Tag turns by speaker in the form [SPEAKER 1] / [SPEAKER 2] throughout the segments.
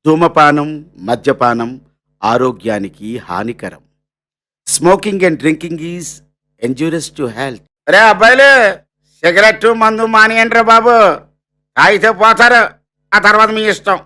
[SPEAKER 1] ధూమపానం, మద్యపానం ఆరోగ్యానికి హానికరం. Smoking and drinking is injurious to health. అరే అబ్బాయిలు, సిగరెట్ మందు మానేయండి రా బాబు. తాగితే పోతారు, ఆ తర్వాత మీ ఇష్టం.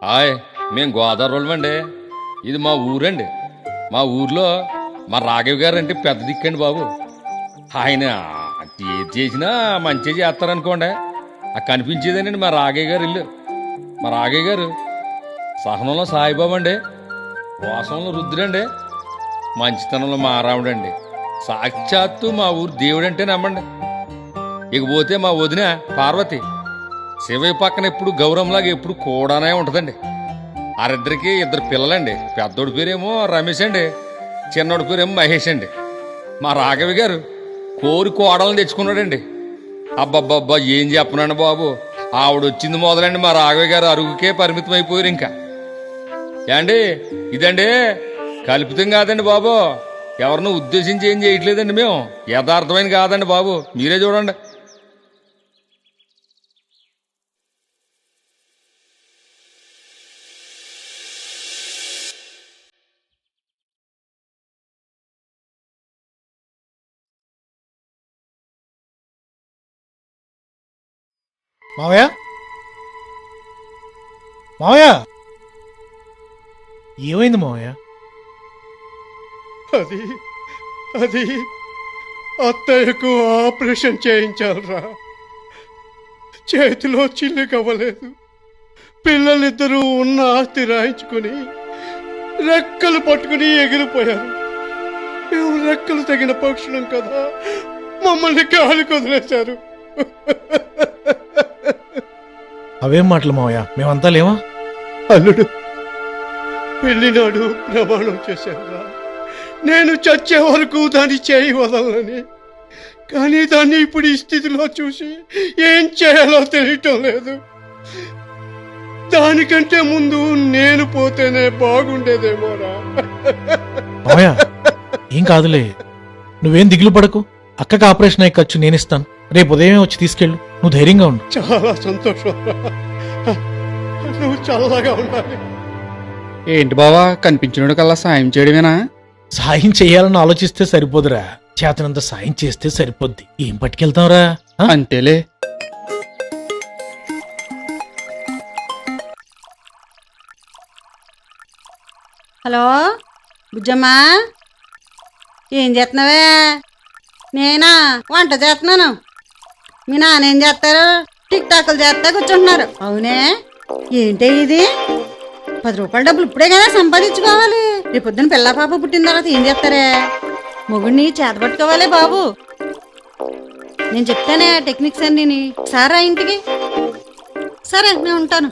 [SPEAKER 2] హాయ్, మేము గోదావరి అండి. ఇది మా ఊరండి. మా ఊర్లో మా రాఘవ్ గారు అంటే పెద్ద దిక్కండి బాబు. ఆయన ఏది చేసినా మంచిగా చేస్తారనుకోండి. ఆ కనిపించేదేనండి మా రాఘయ్య గారు ఇల్లు. మా రాఘయ్య గారు సహనంలో సాయిబాబు అండి, వాసంలో రుద్రుడండి, మంచితనంలో మారావుడండి. సాక్షాత్తు మా ఊరు దేవుడంటే నమ్మండి. ఇకపోతే మా వదిన పార్వతి శివయ్య పక్కన ఎప్పుడు గౌరవంలాగా ఎప్పుడు కూడానే ఉంటుందండి. వారిద్దరికి ఇద్దరు పిల్లలండి. పెద్దోడి పేరేమో రమేష్ అండి, చిన్నోడి పేరేమో మహేష్ అండి. మా రాఘవి గారు కోరి కోడలను తెచ్చుకున్నాడండి. అబ్బబ్బబ్బా ఏం చెప్పనండి బాబు, ఆవిడొచ్చింది మొదలండి మా రాఘవి గారు అరుగుకే పరిమితం అయిపోయారు. ఇంకా ఏండి ఇదండి కల్పితం కాదండి బాబు, ఎవరినో ఉద్దేశించి ఏం చేయట్లేదండి. మేము యథార్థమైన కాదండి బాబు, మీరే చూడండి.
[SPEAKER 3] మావయ్య, మావయ్య, ఏమైంది మావయ్య?
[SPEAKER 4] అది అది అత్తయ్యకు ఆపరేషన్ చేయించాలరా. చేతిలో చిల్లి కవ్వలేదు. పిల్లలిద్దరూ ఉన్న ఆస్తి రాయించుకుని రెక్కలు పట్టుకుని ఎగిరిపోయారు. మేము రెక్కలు తగిన పక్షులం కదా, మమ్మల్ని గాలి కుదిలేశారు.
[SPEAKER 3] అవేం మాటలు మావయ్య, మేమంతా లేవా?
[SPEAKER 4] అల్లుడు పెళ్లినాడు ప్రమాణం చేశానురా, నేను చచ్చే వరకు దాన్ని చేయి వదలని. కానీ దాన్ని ఇప్పుడు ఈ స్థితిలో చూసి ఏం చేయాలో తెలియటం లేదు. దానికంటే ముందు నేను పోతేనే బాగుండేదేమోరా.
[SPEAKER 3] మావయ్య ఏం కాదులే, నువ్వేం దిగులు పడకు. అక్కకి ఆపరేషన్ అయ్యే ఖర్చు నేనిస్తాను. రేపు ఉదయమే వచ్చి తీసుకెళ్ళు. నువ్వు ధైర్యంగా ఉండు.
[SPEAKER 4] చాలా సంతోషం. నువ్వు చల్లగా ఉండాలి.
[SPEAKER 5] ఏంటి బావా కనిపించినోడు కల్లా సాయం చేయడమేనా?
[SPEAKER 3] సాయం చేయాలని ఆలోచిస్తే సరిపోదురా, చేతనంత సాయం చేస్తే సరిపోద్ది. ఏం పట్టుకెళ్తాంరా?
[SPEAKER 5] అంతేలే.
[SPEAKER 6] హలో బుజ్జమ్మా, ఏం చేస్తున్నావే? నేనా వంట చేస్తున్నాను. మీ నాన్న ఏం చేస్తారు? టిక్ టాకులు చేస్తా కూర్చుంటున్నారు. అవునే, ఏంటి ఇది? 10 రూపాయల డబ్బులు ఇప్పుడే కదా సంపాదించుకోవాలి. రేపు పొద్దున పిల్ల పాప పుట్టిన తర్వాత ఏం చేస్తారే? మొగుడిని చేత పట్టుకోవాలి బాబు. నేను చెప్తానే టెక్నిక్స్ అన్నీ. సారా ఇంటికి? సరే నేను ఉంటాను.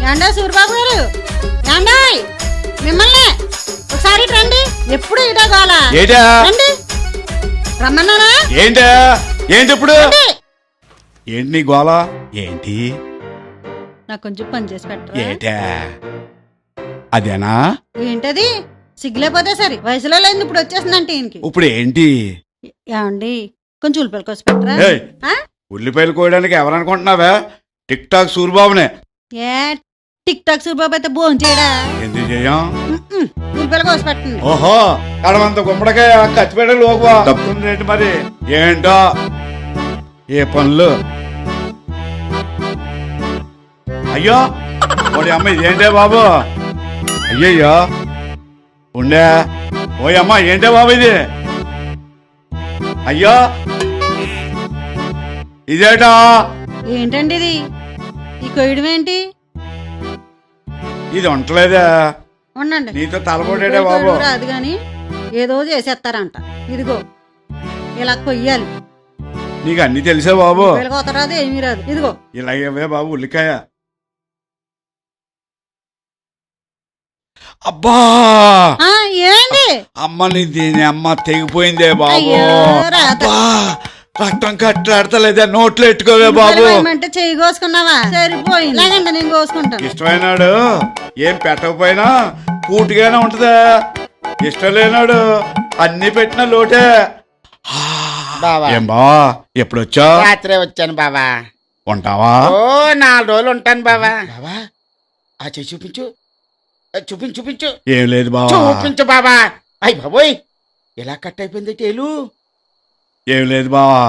[SPEAKER 6] ఏండా సూరిబాబు గారు, ఏండాయ్ మిమ్మల్ని ఒకసారి రండి. ఎప్పుడు ఇటా గోలా రండి, రమ్మన్నానా?
[SPEAKER 7] ఏంటా ఏంటి ఇప్పుడు? ఏంటి నీ గోళ ఏంటి?
[SPEAKER 6] నాకు కొంచెం పని చేసి పెట్టరా?
[SPEAKER 7] ఏంటా అదేనా?
[SPEAKER 6] ఏంటది? సిగ్గులేపోతే సరే, వయసులో లేదు ఇప్పుడు వచ్చేసిందంటే ఈయనకి.
[SPEAKER 7] ఇప్పుడు ఏంటి?
[SPEAKER 6] ఏమండి కొంచెం ఉల్లిపాయలు కోసి పెట్టరా?
[SPEAKER 7] ఏయ్, ఉల్లిపాయలు కోయడానికి ఎవరనుకుంటున్నావా? టిక్ టాక్ సూరిబాబునే.
[SPEAKER 6] ఏ టిక్ టాక్ సూరిబాబు అయితే భోజనం చేయడా?
[SPEAKER 7] ఎందుకు చేయం?
[SPEAKER 6] ఉల్లిపాయలు కోసి పెట్టండి.
[SPEAKER 7] ఓహో, కడమంత గుమ్మడికాయ కచ్చిపెట్టలు లోకువా తప్పుంది ఏంటి మరి? ఏంటో ఏ పనులు? అయ్యో ఓడి అమ్మ, ఇదేంటే బాబు? అయ్యయ్యో ఉండే ఓయ్ అమ్మ, ఏంటే బాబు ఇది? అయ్యో ఇదేటా?
[SPEAKER 6] ఏంటండి ఇది? ఈ కొయ్యడం ఏంటి?
[SPEAKER 7] ఇది ఉంటలేదా?
[SPEAKER 6] ఉండండి,
[SPEAKER 7] నీతో తలపోటేటే బాబు.
[SPEAKER 6] రాదు గాని ఏదో చేసేస్తారంట. ఇదిగో ఇలా కొయ్యాలి.
[SPEAKER 7] నీకు అన్ని తెలిసే బాబు.
[SPEAKER 6] కోత రాదు, ఏమీ రాదు. ఇదిగో
[SPEAKER 7] ఇలాగే బాబు ఉల్లికాయ. అబ్బా
[SPEAKER 6] ఏంటి?
[SPEAKER 7] అమ్మ నీ దీని అమ్మ తెగిపోయిందే బాబు.
[SPEAKER 6] అయ్యో, రాత.
[SPEAKER 7] అబ్బా, రక్తం కట్టలేదే, నోట్లో ఎట్టుకోవే బాబు.
[SPEAKER 6] అంటే చెయ్యి కోసుకున్నావా? సరిపోయింది, లేదండి నేను కోసుకుంటాను.
[SPEAKER 7] ఇష్టమైనాడు ఏం పెట్టకపోయినా పూర్తిగానే ఉంటదా? ఇష్టం లేనాడు అన్ని పెట్టిన లోటే.
[SPEAKER 1] బావా,
[SPEAKER 7] ఏం బావా ఎప్పుడొచ్చా?
[SPEAKER 1] రాత్రే వచ్చాను బావా.
[SPEAKER 7] ఉంటావా?
[SPEAKER 1] ఓ 4 రోజులు ఉంటాను బావా. బావా ఆ చెయ్యి చూపించు, చూపించు చూపించు.
[SPEAKER 7] ఏం లేదు బావా.
[SPEAKER 1] చూపించు బావా. అయ్యి బాబోయ్, ఎలా కట్ అయిపోయింది టేలు?
[SPEAKER 7] ఏం లేదు బావా,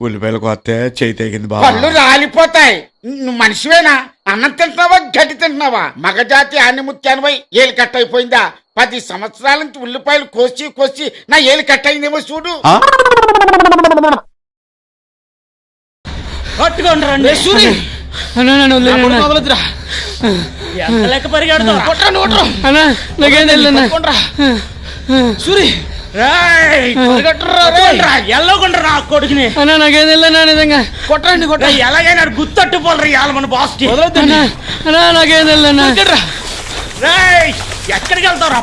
[SPEAKER 7] ఉల్లిపాయలు కొత్తే చేయి తెగింది బావా.
[SPEAKER 1] పళ్ళు రాలిపోతాయి. నువ్వు మనిషివేనా? అన్నం తింటున్నావా, గడ్డి తింటున్నావా? మగజాతి ఆనిముత్యానివై ఏలు కట్ అయిపోయిందా? 10 సంవత్సరాల నుంచి ఉల్లిపాయలు కోసి కోసి నా ఏలు కట్ అయిందేమో చూడు.
[SPEAKER 8] ఎలాగైనా గుర్తట్టుకోలరా ఇవాళ మన బాస్ ఎక్కడికి వెళ్తారా?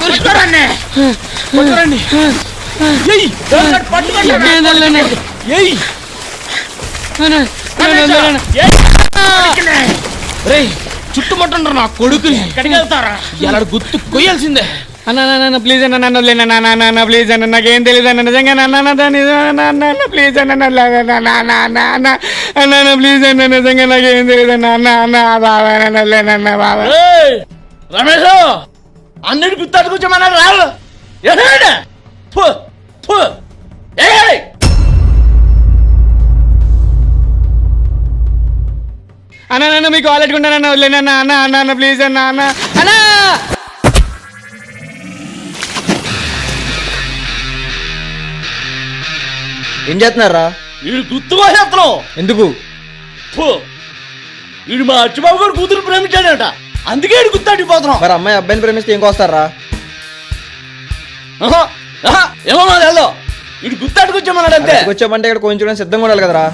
[SPEAKER 8] చుట్టుముట్టండ్రు నా కొడుకుని. ఎక్కడికి వెళ్తారా? ఎలా గుర్తు కొయ్యాల్సిందే.
[SPEAKER 5] అన్న ప్లీజ్ అన్న ప్లీజ్ అన్న, నాకేం తెలియదు అన్న, నిజంగా అన్న ప్లీజ్ అన్న ప్లీజ్ అన్న, నిజంగా నాకేం తెలియదు అన్న. అన్న బాబా బాబా.
[SPEAKER 8] రమేష్ అన్నిటి గుర్తాడు కూర్చోమన్నారు రాళ్ళు.
[SPEAKER 5] అన్న మీకు వాలెట్టుకుంటానన్న, వదిలేనన్న అన్న అన్న అన్న ప్లీజ్ అన్న అన్న అన్న.
[SPEAKER 9] ఏం చేస్తున్నారా?
[SPEAKER 8] వీడు గుర్తుగా చెప్తున్నావు
[SPEAKER 9] ఎందుకు?
[SPEAKER 8] వీడు మా అచ్చిబాబు గారు కూతురు ప్రేమించాడట, అందుకే వీడు గుర్తాడిపోతున్నాం.
[SPEAKER 9] మరి అమ్మాయి అబ్బాయిని ప్రేమిస్తే ఏం కోస్తారా?
[SPEAKER 8] ఏమో మాది వీడు గుర్తాడుకొచ్చామన్నాడు అంతే.
[SPEAKER 9] వచ్చామంటే ఇక్కడ కొంచెం సిద్ధంగా ఉండాలి కదరా.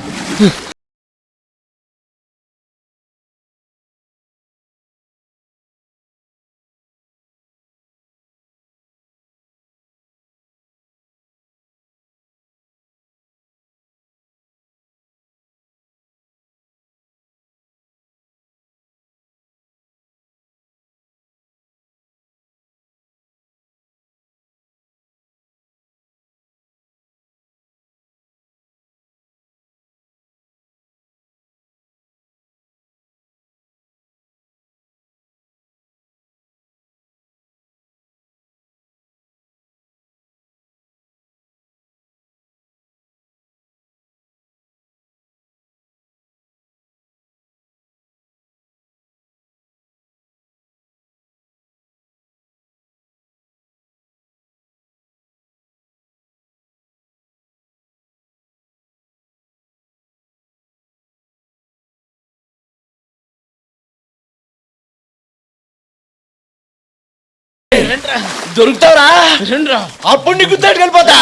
[SPEAKER 8] దొరుకుతావురా అప్పుడు నీకు గుర్తెట్టుకెళ్ళిపోతా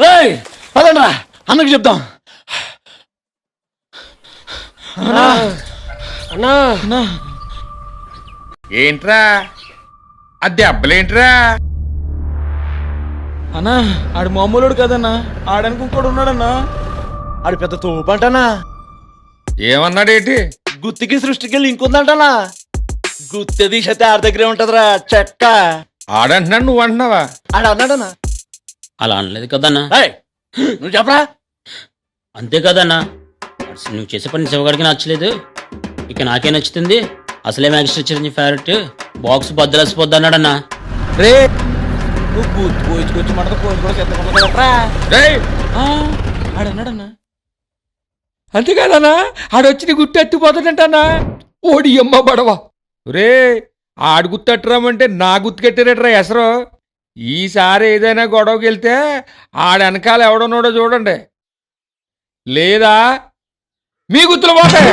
[SPEAKER 8] రేయ్ పదండ్రా అన్నకు చెప్తాం. అన్నా
[SPEAKER 2] ఏంట్రా ఆ దెబ్బలేంట్రా?
[SPEAKER 8] అన్నా ఆడు మామూలుడు కదన్నా, ఆడనుకు ఇంకోడు ఉన్నాడన్నా. ఆడు పెద్ద తోపంటనా.
[SPEAKER 2] ఏమన్నాడేంటి?
[SPEAKER 8] గుత్తికి సృష్టికి లింక్ ఉందంటనా. గుత్తి తీసైతే ఆడి దగ్గరే ఉంటదిరా చెక్క.
[SPEAKER 2] ఆడంటున్నాడు, నువ్వు అంటున్నావా?
[SPEAKER 8] ఆడు అన్నాడన్నా.
[SPEAKER 5] అలా అనలేదు కదన్నా.
[SPEAKER 8] నువ్వు చెప్పరా.
[SPEAKER 5] అంతే కదన్నా, నువ్వు చేసే పని శివగాడికి నచ్చలేదు, ఇక నాకే నచ్చుతుంది. అసలే మ్యాజిస్ట్రేట్ చిరంజీవి ఫేవరెట్, బాక్స్ బద్దలసిపోద్ది అన్నాడన్నా.
[SPEAKER 8] రే నువ్వు గుర్తు పోయించుకొచ్చి మనతో పోయి కూడా చెత్తరా. ఆడు అన్నాడన్నా.
[SPEAKER 2] అంతేకాదన్నా, ఆడొచ్చి గుర్తెత్తిపోతాడంటన్నా. ఓడి అమ్మ బడవా రే, ఆడు గుర్తెట్టరామంటే నా గుర్తు కట్టారట్రా ఎసరు. ఈసారి ఏదైనా గొడవకి వెళ్తే ఆడ వెనకాల ఎవడున్నాడో చూడండి, లేదా మీ గుర్తులు పోతాయి.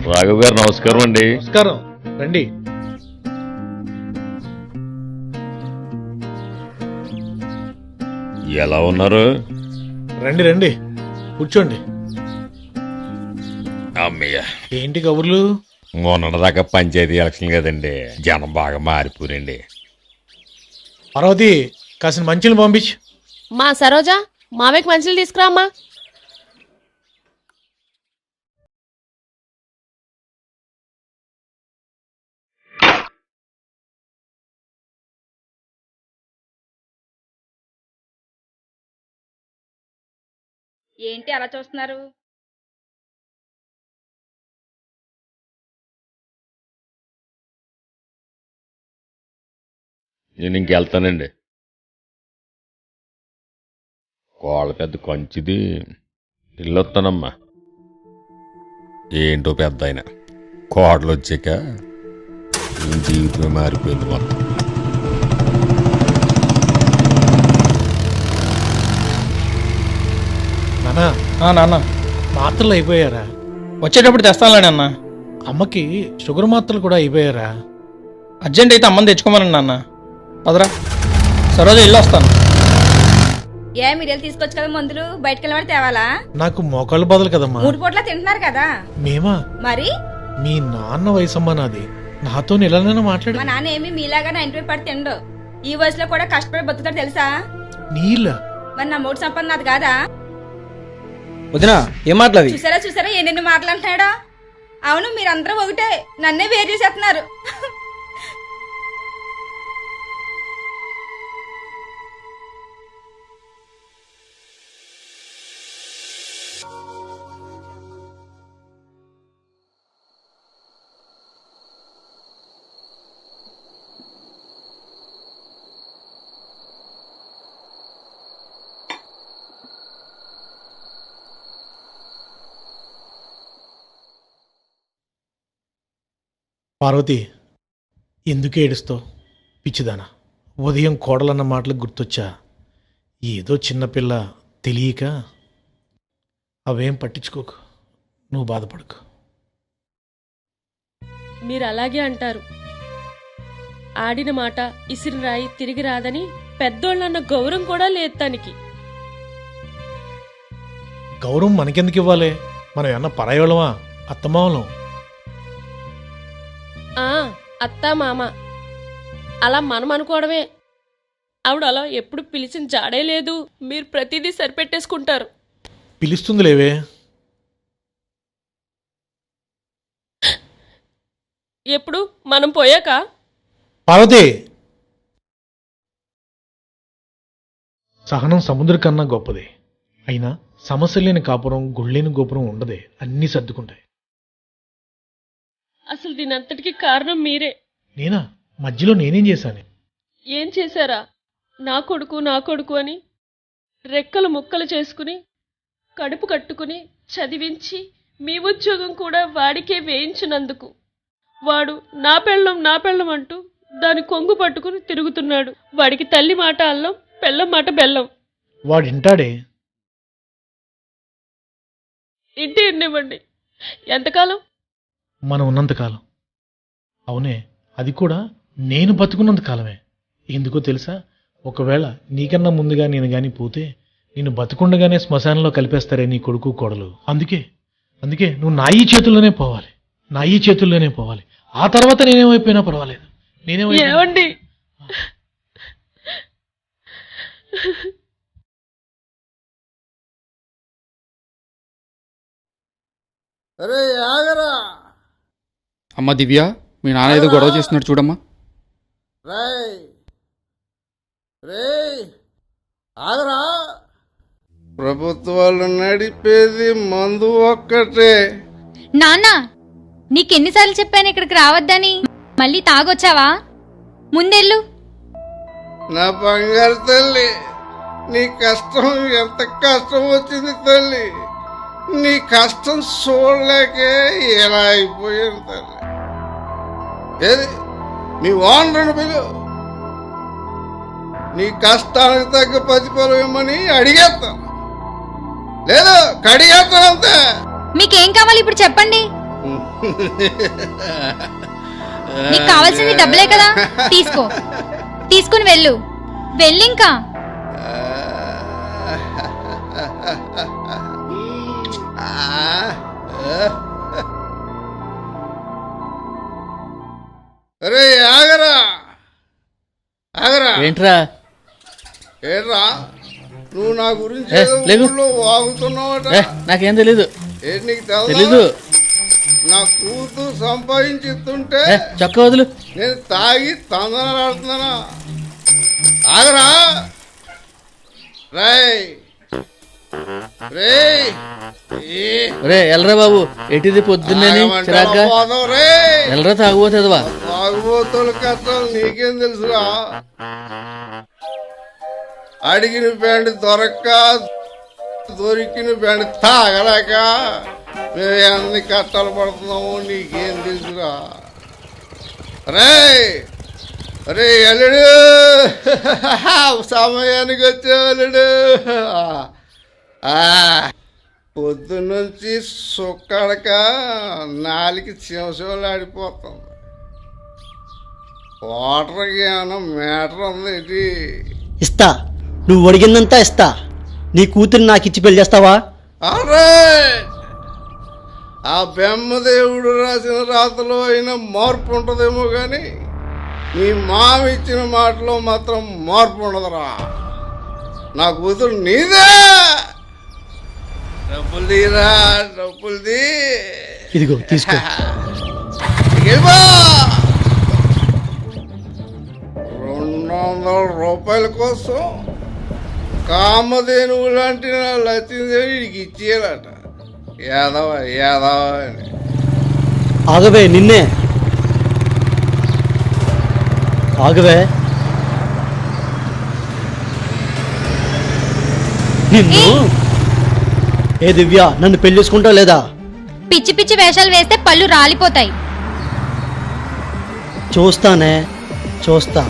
[SPEAKER 10] రాఘవ్ గారు నమస్కారం అండి.
[SPEAKER 3] నమస్కారం, రండి.
[SPEAKER 10] ఎలా ఉన్నారు?
[SPEAKER 3] రండి రండి, కూర్చోండి.
[SPEAKER 10] అమ్మయ్య,
[SPEAKER 3] ఏంటి కబుర్లు?
[SPEAKER 10] మొన్నటిదాకా పంచాయతీ ఎలక్షన్ కదండి, జనం బాగా మారిపోరండి.
[SPEAKER 3] పార్వతి, కాసిన మంచిని పంపించు.
[SPEAKER 11] మా సరోజ, మామయ్యకి మంచిలు తీసుకురామ్మా.
[SPEAKER 12] ఏంటి అలా చూస్తున్నారు?
[SPEAKER 10] నేను ఇంకెళ్తానండి. కోళ్ళ పెద్ద కొంచిది, ఇల్లొస్తానమ్మా. ఏంటో పెద్ద ఆయన కోడలు వచ్చాక జీవితమే మారిపోయింది మొత్తం.
[SPEAKER 3] నాన్న, మాత్రలు అయిపోయారా?
[SPEAKER 9] వచ్చేటప్పుడు తెస్తానులేండి అన్న.
[SPEAKER 3] అమ్మకి షుగర్ మాత్రలు కూడా అయిపోయారా?
[SPEAKER 9] అర్జెంట్ అయితే అమ్మని తెచ్చుకోమనండి నాన్న. పదరా సరోజ, ఇల్లు వస్తాను.
[SPEAKER 12] ఏ మీరు తీసుకొచ్చు కదా మందులు, బయటకు వెళ్ళబడి తేవాలా?
[SPEAKER 3] నాకు మోకాళ్ళు బదులు కదమ్మా.
[SPEAKER 12] 3 పూట్ల తింటున్నారు కదా.
[SPEAKER 3] మేమా?
[SPEAKER 12] మరి
[SPEAKER 3] మీ నాన్న వయసమ్మా నాది, నాతో ఇలానైనా మాట్లాడు.
[SPEAKER 12] మా నాన్న ఏమి మీలాగా 90 పడి తిండు. ఈ వయసులో కూడా కష్టపడి బతుకుతాడు తెలుసా?
[SPEAKER 3] నీళ్ళ
[SPEAKER 12] మరి నా మూడు సంపద నాది కాదా?
[SPEAKER 9] వదినా ఏం మాట్లావి?
[SPEAKER 12] చూసారా ఎన్నెన్ని మాట్లాడుతున్నాడో. అవును, మీరందరూ ఒకటే, నన్నే వేరు చేసేస్తున్నారు.
[SPEAKER 3] పార్వతి, ఎందుకు ఏడుస్తావు పిచ్చిదానా? ఉదయం కోడలన్న మాటలకు గుర్తొచ్చా. ఏదో చిన్నపిల్ల తెలియక. అవేం పట్టించుకోకు, నువ్వు బాధపడకు.
[SPEAKER 11] మీరు అలాగే అంటారు. ఆడిన మాట ఇసిరి రాయి తిరిగి రాదని పెద్దోళ్ళన్న గౌరవం కూడా లేదు తనకి.
[SPEAKER 3] గౌరవం మనకెందుకు ఇవ్వాలి? మనం ఏమన్నా పరాయోళమా? అత్తమావలం.
[SPEAKER 11] అత్తా మామ అలా మనం అనుకోవడమే. ఆవిడ అలా ఎప్పుడు పిలిచిన జాడే లేదు. మీరు ప్రతిదీ సరిపెట్టేసుకుంటారు.
[SPEAKER 3] పిలుస్తుంది లేవే.
[SPEAKER 11] ఎప్పుడు మనం పోయాక?
[SPEAKER 3] పార్వతి, సహనం సముద్రం కన్నా గొప్పదే. అయినా సమస్య లేని కాపురం, గుళ్ళేని గోపురం ఉండదే. అన్నీ సర్దుకుంటాయి.
[SPEAKER 11] అసలు దీనంతటికి కారణం మీరే.
[SPEAKER 3] నేనా? మధ్యలో నేనేం చేశాను?
[SPEAKER 11] ఏం చేశారా? నా కొడుకు అని రెక్కలు ముక్కలు చేసుకుని కడుపు కట్టుకుని చదివించి మీ ఉద్యోగం కూడా వాడికే వేయించినందుకు వాడు నా పెళ్ళం అంటూ దాని కొంగు పట్టుకుని తిరుగుతున్నాడు. వాడికి తల్లి మాట అల్లం, పెళ్ళం మాట బెల్లం.
[SPEAKER 3] వాడింటాడే.
[SPEAKER 11] ఇంటి ఇవ్వండి. ఎంతకాలం?
[SPEAKER 3] మనం ఉన్నంతకాలం. అవునే, అది కూడా నేను బతుకున్నంత కాలమే. ఎందుకో తెలుసా, ఒకవేళ నీకన్నా ముందుగా నేను గాని పోతే నేను బతుకుండగానే శ్మశానంలో కలిపేస్తారే నీ కొడుకు కోడలు. అందుకే నువ్వు నా ఈ చేతుల్లోనే పోవాలి. ఆ తర్వాత నేనేమైపోయినా పర్వాలేదు.
[SPEAKER 11] ఏమండి?
[SPEAKER 7] అరే ఆగరా
[SPEAKER 13] అమ్మ దివ్య, మీ నాన్న ఏదో గొడవ చేస్తున్నాడు చూడమ్మా.
[SPEAKER 7] ఆగరా. ప్రభుత్వాలు నడిపేది మందు ఒక్కటే.
[SPEAKER 12] నాన్న, నీకెన్నిసార్లు చెప్పాను ఇక్కడికి రావద్దని? మళ్ళీ తాగొచ్చావా? ముందెళ్ళు.
[SPEAKER 7] నా బంగారు తల్లి, నీ కష్టం ఎంత కష్టం వచ్చింది తల్లి. నీ కష్టం చూడలేకే ఎలా అయిపోయాను తల్లి. ఏది నీ ఓనర్ను పిలువు, నీ కష్టానికి తగ్గ ప్రతిఫలం ఇమ్మని అడిగేస్తాను, లేదు కడిగేస్తాను అంతే.
[SPEAKER 12] మీకేం కావాలి ఇప్పుడు చెప్పండి. నీకు కావాల్సింది డబ్బులే కదా, తీసుకుని వెళ్ళింకా.
[SPEAKER 7] అరే ఆగరా.
[SPEAKER 9] ఏంట్రా
[SPEAKER 7] నువ్వు నా గురించి వాగుతున్నావట.
[SPEAKER 9] నాకేం తెలీదు.
[SPEAKER 7] ఏంటి నీకు తెలీదు? నా కూతురు సంపాదించుతుంటే
[SPEAKER 9] చక్క వదులు.
[SPEAKER 7] నేను తాగి తందనాడుతున్నానా? ఆగరా.
[SPEAKER 9] రే ఎల్రా బాబు, ఎటిది పొద్దున్నే ఎల్రా తాగుపోతుందివా?
[SPEAKER 7] తాగుబోతుల కష్టాలు నీకేం తెలుసురా? అడిగిన బ్యాండ్ దొరికిన బ్యాండ్ తాగలేక మేము ఎన్ని కష్టాలు పడుతున్నామో నీకేం తెలుసురా? రే అల్లుడు, సమయానికి వచ్చావు అల్లుడు. పొద్దున్నుంచి సుక్కడక నాలికి చిమచిమలాడిపోతుంది. వాటర్కి ఏమన్నా మేటర్ ఉంది?
[SPEAKER 4] ఇస్తా, నువ్వు అడిగిందంతా ఇస్తా. నీ కూతురు నాకు ఇచ్చి పెళ్లి చేస్తావా?
[SPEAKER 7] ఆ బ్రహ్మదేవుడు రాసిన రాతలో అయినా మార్పు ఉంటుందేమో కానీ నీ మామ ఇచ్చిన మాటలో మాత్రం మార్పు ఉండదురా. నా కూతురు నీదే. డబ్బులు తీరా, డబ్బులు తీ.
[SPEAKER 4] ఇదిగో తీసుకో.
[SPEAKER 7] 200 రూపాయల కోసం కామధేనువు లాంటి నా లక్ష్మీదేవి వీడికి ఇచ్చేయాలట. యాదవ అని.
[SPEAKER 4] ఆగవే, నిన్నే ఆగవే. నిన్ను ఏ దివ్య, నన్ను పెళ్లి చేసుకుంటావు లేదా?
[SPEAKER 12] పిచ్చి పిచ్చి వేషాలు వేస్తే పళ్ళు రాలిపోతాయి.
[SPEAKER 4] చూస్తా.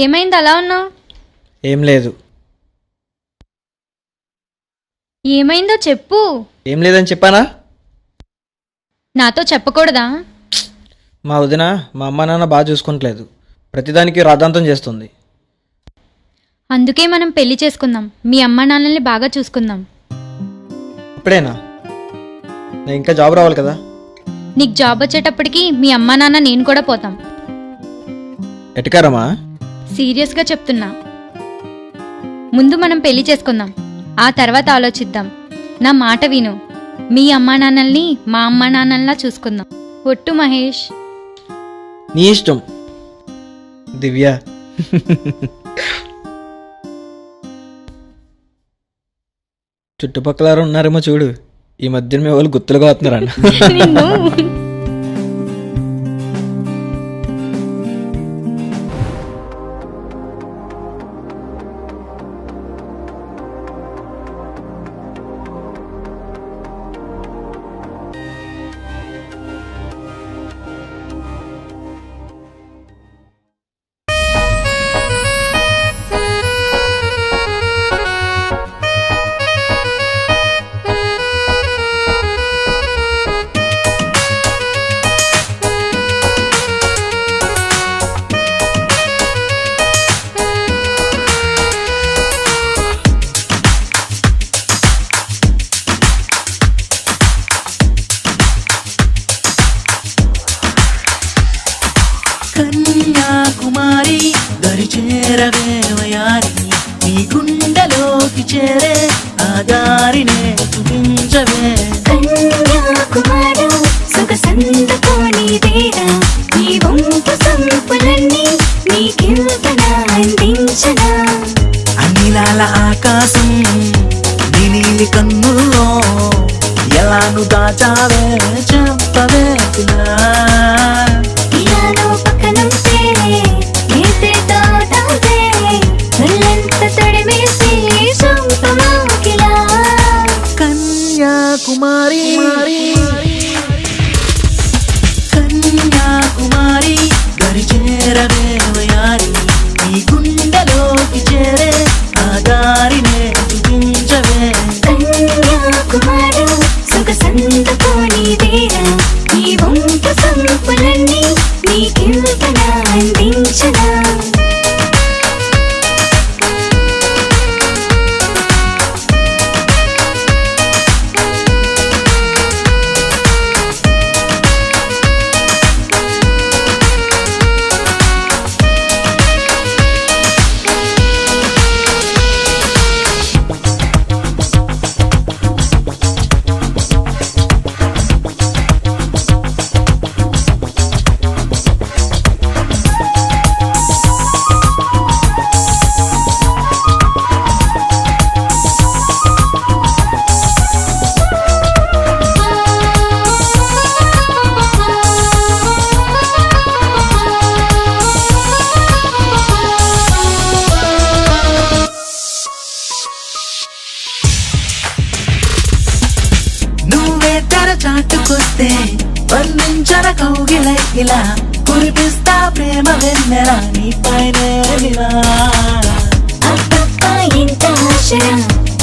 [SPEAKER 12] ఏమైంది అలా ఉన్నావు?
[SPEAKER 9] ఏం లేదు.
[SPEAKER 12] ఏమైందో చెప్పు.
[SPEAKER 9] ఏం లేదని చెప్పానా?
[SPEAKER 12] నాతో చెప్పకూడదా?
[SPEAKER 9] మా వదిన మా అమ్మ నాన్న బాగా చూసుకుంటలేదు, ప్రతిదానికి రాద్ధాంతం చేస్తుంది.
[SPEAKER 12] అందుకే మనం పెళ్లి చేసుకుందాం, మీ అమ్మ నాన్నల్ని బాగా చూసుకుందాం.
[SPEAKER 9] ఇప్పుడేనా? నేను ఇంకా జాబ్ రావాలి కదా.
[SPEAKER 12] నీకు జాబ్ వచ్చేటప్పటికి మీ అమ్మ నాన్న నేను కూడా పోతాం.
[SPEAKER 9] ఎటుకారమ్మా?
[SPEAKER 12] సీరియస్గా చెప్తున్నా.
[SPEAKER 14] ముందు మనం పెళ్లి చేసుకుందాం, ఆ తర్వాత ఆలోచిద్దాం. నా మాట విను. మీ అమ్మా నాన్నల్ని మా అమ్మా నాన్నల్లా చూసుకుందాం. ఒట్టు మహేష్.
[SPEAKER 9] నీ ఇష్టం దివ్య. చుట్టుపక్కల ఎవరు ఉన్నారేమో చూడు, ఈ మధ్యన మీ వాళ్ళు గుర్తులుగా అవుతున్నారన్న.
[SPEAKER 14] నిన్ను.
[SPEAKER 15] కన్యాకుమారి దరి చేరవేవయారి, నీ గుండెలోకి చేరే ఆ దారినే చూపించవే.
[SPEAKER 16] కన్యాకుమారు సుఖసంతకోనిదేరా, నీ వంపు సంపులన్నీ నీకిల్పనా అందించనా.
[SPEAKER 15] అనిలాల ఆకాశం నీ నీలి కన్నుల్లో ఎలాను దాచావే చెప్పవే పిల్లా.
[SPEAKER 16] ఇలాలో పక్కనుంటే నీతితో తాగే, ఒళ్ళంత తడిమేసి సంపమాకిలా.
[SPEAKER 15] కన్యాకుమారి కన్యాకుమారి దరి చేరవేవయారి, నీ గుండెలోకి చేరే ఆ దారినే చూపించవే.
[SPEAKER 16] కన్యాకుమారు సుఖసంతకోనిదేరా, నీ వంపు సంపులన్నీ నీకిల్పనా అందించనా.
[SPEAKER 15] చాటుకొస్తే బంధించన కౌగిలై ఇలా కురిపిస్తా ప్రేమ వెన్నెల నీ పైనే విలా.
[SPEAKER 16] అబ్బబ్బా ఎంత ఆశరా,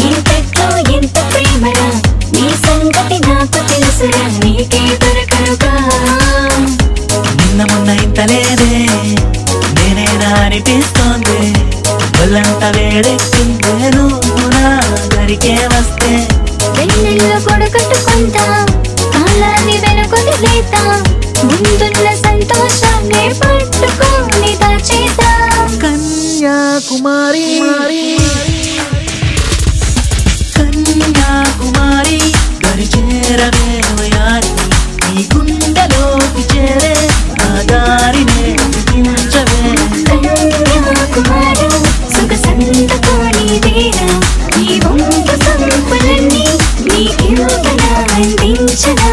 [SPEAKER 16] ఇంతట్లో ఎంత ప్రేమరా, నీ సంగతి నాకు తెలుసురా, నీకే దొరకరుగా.
[SPEAKER 15] నిన్న మొన్న ఇంత లేదే, నేనేనా అనిపిస్తోంది. ఒళ్ళంత వేడెక్కిందే నువ్వు నా దరికే వస్తే.
[SPEAKER 16] వెన్నెల్లో కొడగట్టుకుంటా, కాలాన్ని వెనుకొదిలేతా, ముందున్న సంతోషాన్ని పట్టుకొని దాచేతా.
[SPEAKER 15] కన్యాకుమారి కన్యాకుమారి దరి చేరవేవయారి, నీ గుండెలోకి చేరే ఆ దారినే చూపించవే.
[SPEAKER 16] కన్యాకుమారు సుఖసంతకోనిదేరా, నీ వంపు సంపులన్నీ నీకిల్పనా అందించనా.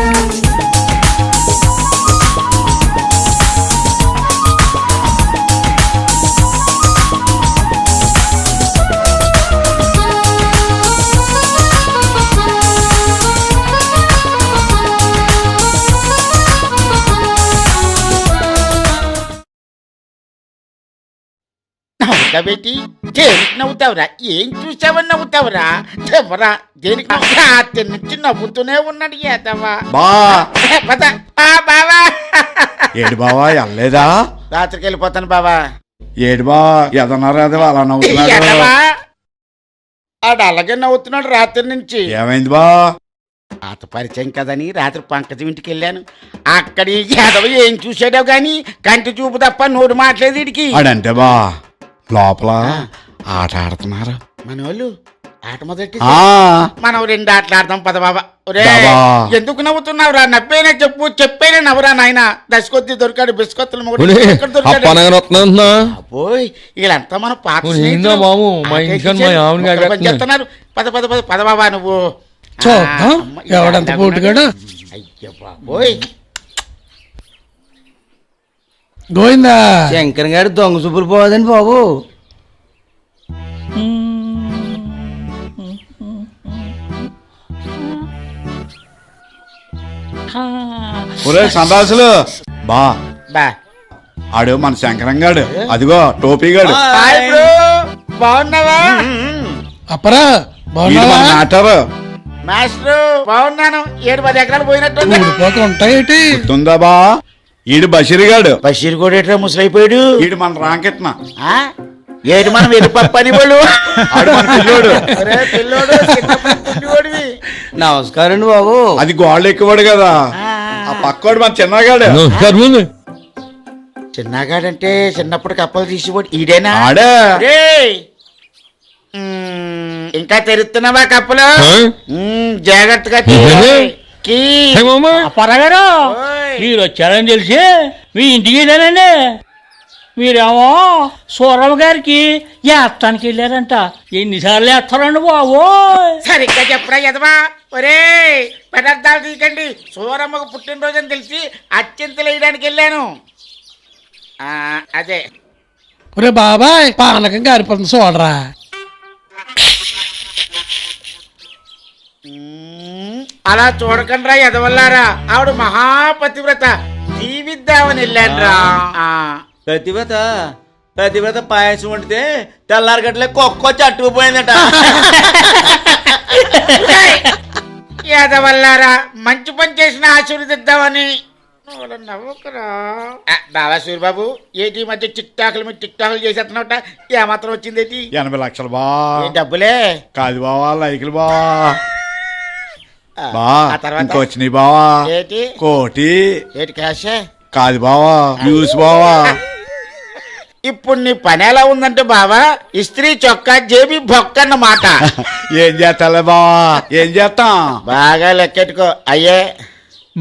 [SPEAKER 1] నవ్వుతావేటి? దేనికి నవ్వుతావురా? ఏం చూసావని నవ్వుతావురా? చెప్పరా దేనికి? రాత్రి నుంచి నవ్వుతూనే ఉన్నాడు ఏదవా. బావా
[SPEAKER 8] ఏడు బావా వెళ్ళలేదా?
[SPEAKER 1] రాత్రికి వెళ్ళిపోతాను బావా.
[SPEAKER 8] ఏడు బా ఎదన్నారా అలా నవ్వుతున్నాడు?
[SPEAKER 1] ఆడు అలాగే నవ్వుతున్నాడు రాత్రి నుంచి.
[SPEAKER 8] ఏమైంది బా?
[SPEAKER 1] పాత పరిచయం కదని రాత్రి పంకజం ఇంటికి వెళ్ళాను. అక్కడి యాదవ ఏం చూసాడో గాని కంటి చూపు తప్ప నోడు మాట్లేదు వీడికి.
[SPEAKER 8] ఆడంటే బా లోపల ఆట ఆడుతున్నారు.
[SPEAKER 1] మనోళ్ళు ఆట మొదటి
[SPEAKER 10] ఆ.
[SPEAKER 1] మనం 2 ఆటలు ఆడదాం పద బాబా. ఒరే
[SPEAKER 10] బాబా.
[SPEAKER 1] ఎందుకు నవ్వుతున్నావురా? నవ్వేనే చెప్పు, చెప్పేనే నవ్వురా నాయన. దశకొద్ది దొరికాడు, బిస్కొత్తులు
[SPEAKER 2] ఒరే, అప్పనగానే వస్తున్నానంటున్నా.
[SPEAKER 1] పోయి వీళ్ళంతా మన పాత
[SPEAKER 2] ఏందో
[SPEAKER 1] స్నేహితులు.
[SPEAKER 2] బాబు, మా
[SPEAKER 1] ఆటేసి
[SPEAKER 2] ఇంటికాడ మా ఆవిడని
[SPEAKER 1] మొక్కలు
[SPEAKER 2] ఆగేస్తున్నారు.
[SPEAKER 1] పనిచేస్తున్నారు. పద పద పద పద బాబా నువ్వు.
[SPEAKER 4] చూద్దాం
[SPEAKER 1] అమ్మ,
[SPEAKER 4] ఎవడంత పోటుగాడు.
[SPEAKER 1] అయ్య బాబోయ్.
[SPEAKER 4] గోవిందా
[SPEAKER 8] శంకర్ గారు దొంగ చూపులు పోదండి బాబు.
[SPEAKER 10] ఒరే సందాసులు బా
[SPEAKER 1] బా
[SPEAKER 10] ఆడు మన శంకరంగాడు, అదిగో టోపీగాడు.
[SPEAKER 1] హాయ్ బ్రో, బాగున్నావా?
[SPEAKER 4] అప్పరా
[SPEAKER 10] వీడు
[SPEAKER 4] బాగున్నావా?
[SPEAKER 10] మన మ్యాటర్.
[SPEAKER 1] మాస్టర్ బాగున్నాను. 7-10 ఎకరాలు పోయినట్టు
[SPEAKER 4] ఊడిపోతూ ఉంటాయేటి?
[SPEAKER 10] గుర్తుందా బా? ఈడు బషీర్గాడు.
[SPEAKER 1] బషీర్ కూడా ఎట్లా ముసలైపోయాడు?
[SPEAKER 10] ఈడు మన రాంకెట్న.
[SPEAKER 1] ఏడు మనం వెళ్ళిపని వాళ్ళు.
[SPEAKER 10] ఆడు మన పిల్లోడు.
[SPEAKER 1] ఒరే పిల్లోడు, చిన్నప్పుడు పుట్టినోడివి.
[SPEAKER 8] నమస్కారం అండి బాబు.
[SPEAKER 10] అది గోళ్ళు ఎక్కువాడు కదా, ఆ పక్కోడు మన చిన్నగాడు.
[SPEAKER 1] చిన్నగాడంటే చిన్నప్పుడు కప్పలు తీసిపోయి ఈడేనా?
[SPEAKER 10] ఆడే.
[SPEAKER 1] రేయ్, ఇంకా తెరుస్తున్నావా కప్పలు? జాగ్రత్తగా తీ.
[SPEAKER 5] పరగారు మీరు వచ్చారని తెలిసి మీ ఇంటికి వెళ్ళానండి. మీరేమో సూరమ్మ గారికి వేస్తానికి వెళ్ళారంట. ఎన్నిసార్లు వేస్తారండి బాబు?
[SPEAKER 1] సరిగ్గా చెప్పరా ఎదవా. ఒరే పదార్థాలు తీయకండి. సూరమ్మకు పుట్టినరోజు అని తెలిసి అత్యంతలు వేయడానికి వెళ్ళాను. అదే
[SPEAKER 4] ఒరే బాబాయ్, పానకం గారిపోతుంది చూడరా.
[SPEAKER 1] అలా చూడకండి రా ఎదవల్లారా. ఆవిడ మహాపతివ్రత, జీవిద్దామని వెళ్ళాను రా.
[SPEAKER 8] ప్రతివ్రత పాయసం వండితే తెల్లారి గట్లే కుక్కొచ్చి అట్టుకుపోయిందట.
[SPEAKER 1] ఎదవల్లారా, మంచి పని చేసిన ఆశీర్వదిద్దామని. నవ్వుకురా బాబా సూరిబాబు. ఏంటి ఈ మధ్య టిక్ టాక్లు మీద టిక్ టాక్లు చేసేస్తున్నావుట? ఏమాత్రం వచ్చింది?
[SPEAKER 10] 80 లక్షలు బా.
[SPEAKER 1] డబ్బులే
[SPEAKER 10] కాదు బావా, లైకులు బావా. బా
[SPEAKER 1] ఆ తర్వాత
[SPEAKER 10] ఇంకా వచ్చినాయి బావా.
[SPEAKER 1] ఏంటి
[SPEAKER 10] కోటి.
[SPEAKER 1] ఏంటి క్యాషే?
[SPEAKER 10] కాదు బావా, న్యూస్ బావా.
[SPEAKER 1] ఇప్పుడు నీ పని ఎలా ఉందంటే బావా, ఇస్త్రీ చొక్కా జేబీ బొక్కన్నమాట.
[SPEAKER 10] ఏం చేస్తాలే బావా, ఏం చేస్తాం?
[SPEAKER 1] బాగా లెక్కెట్టుకో. అయ్యే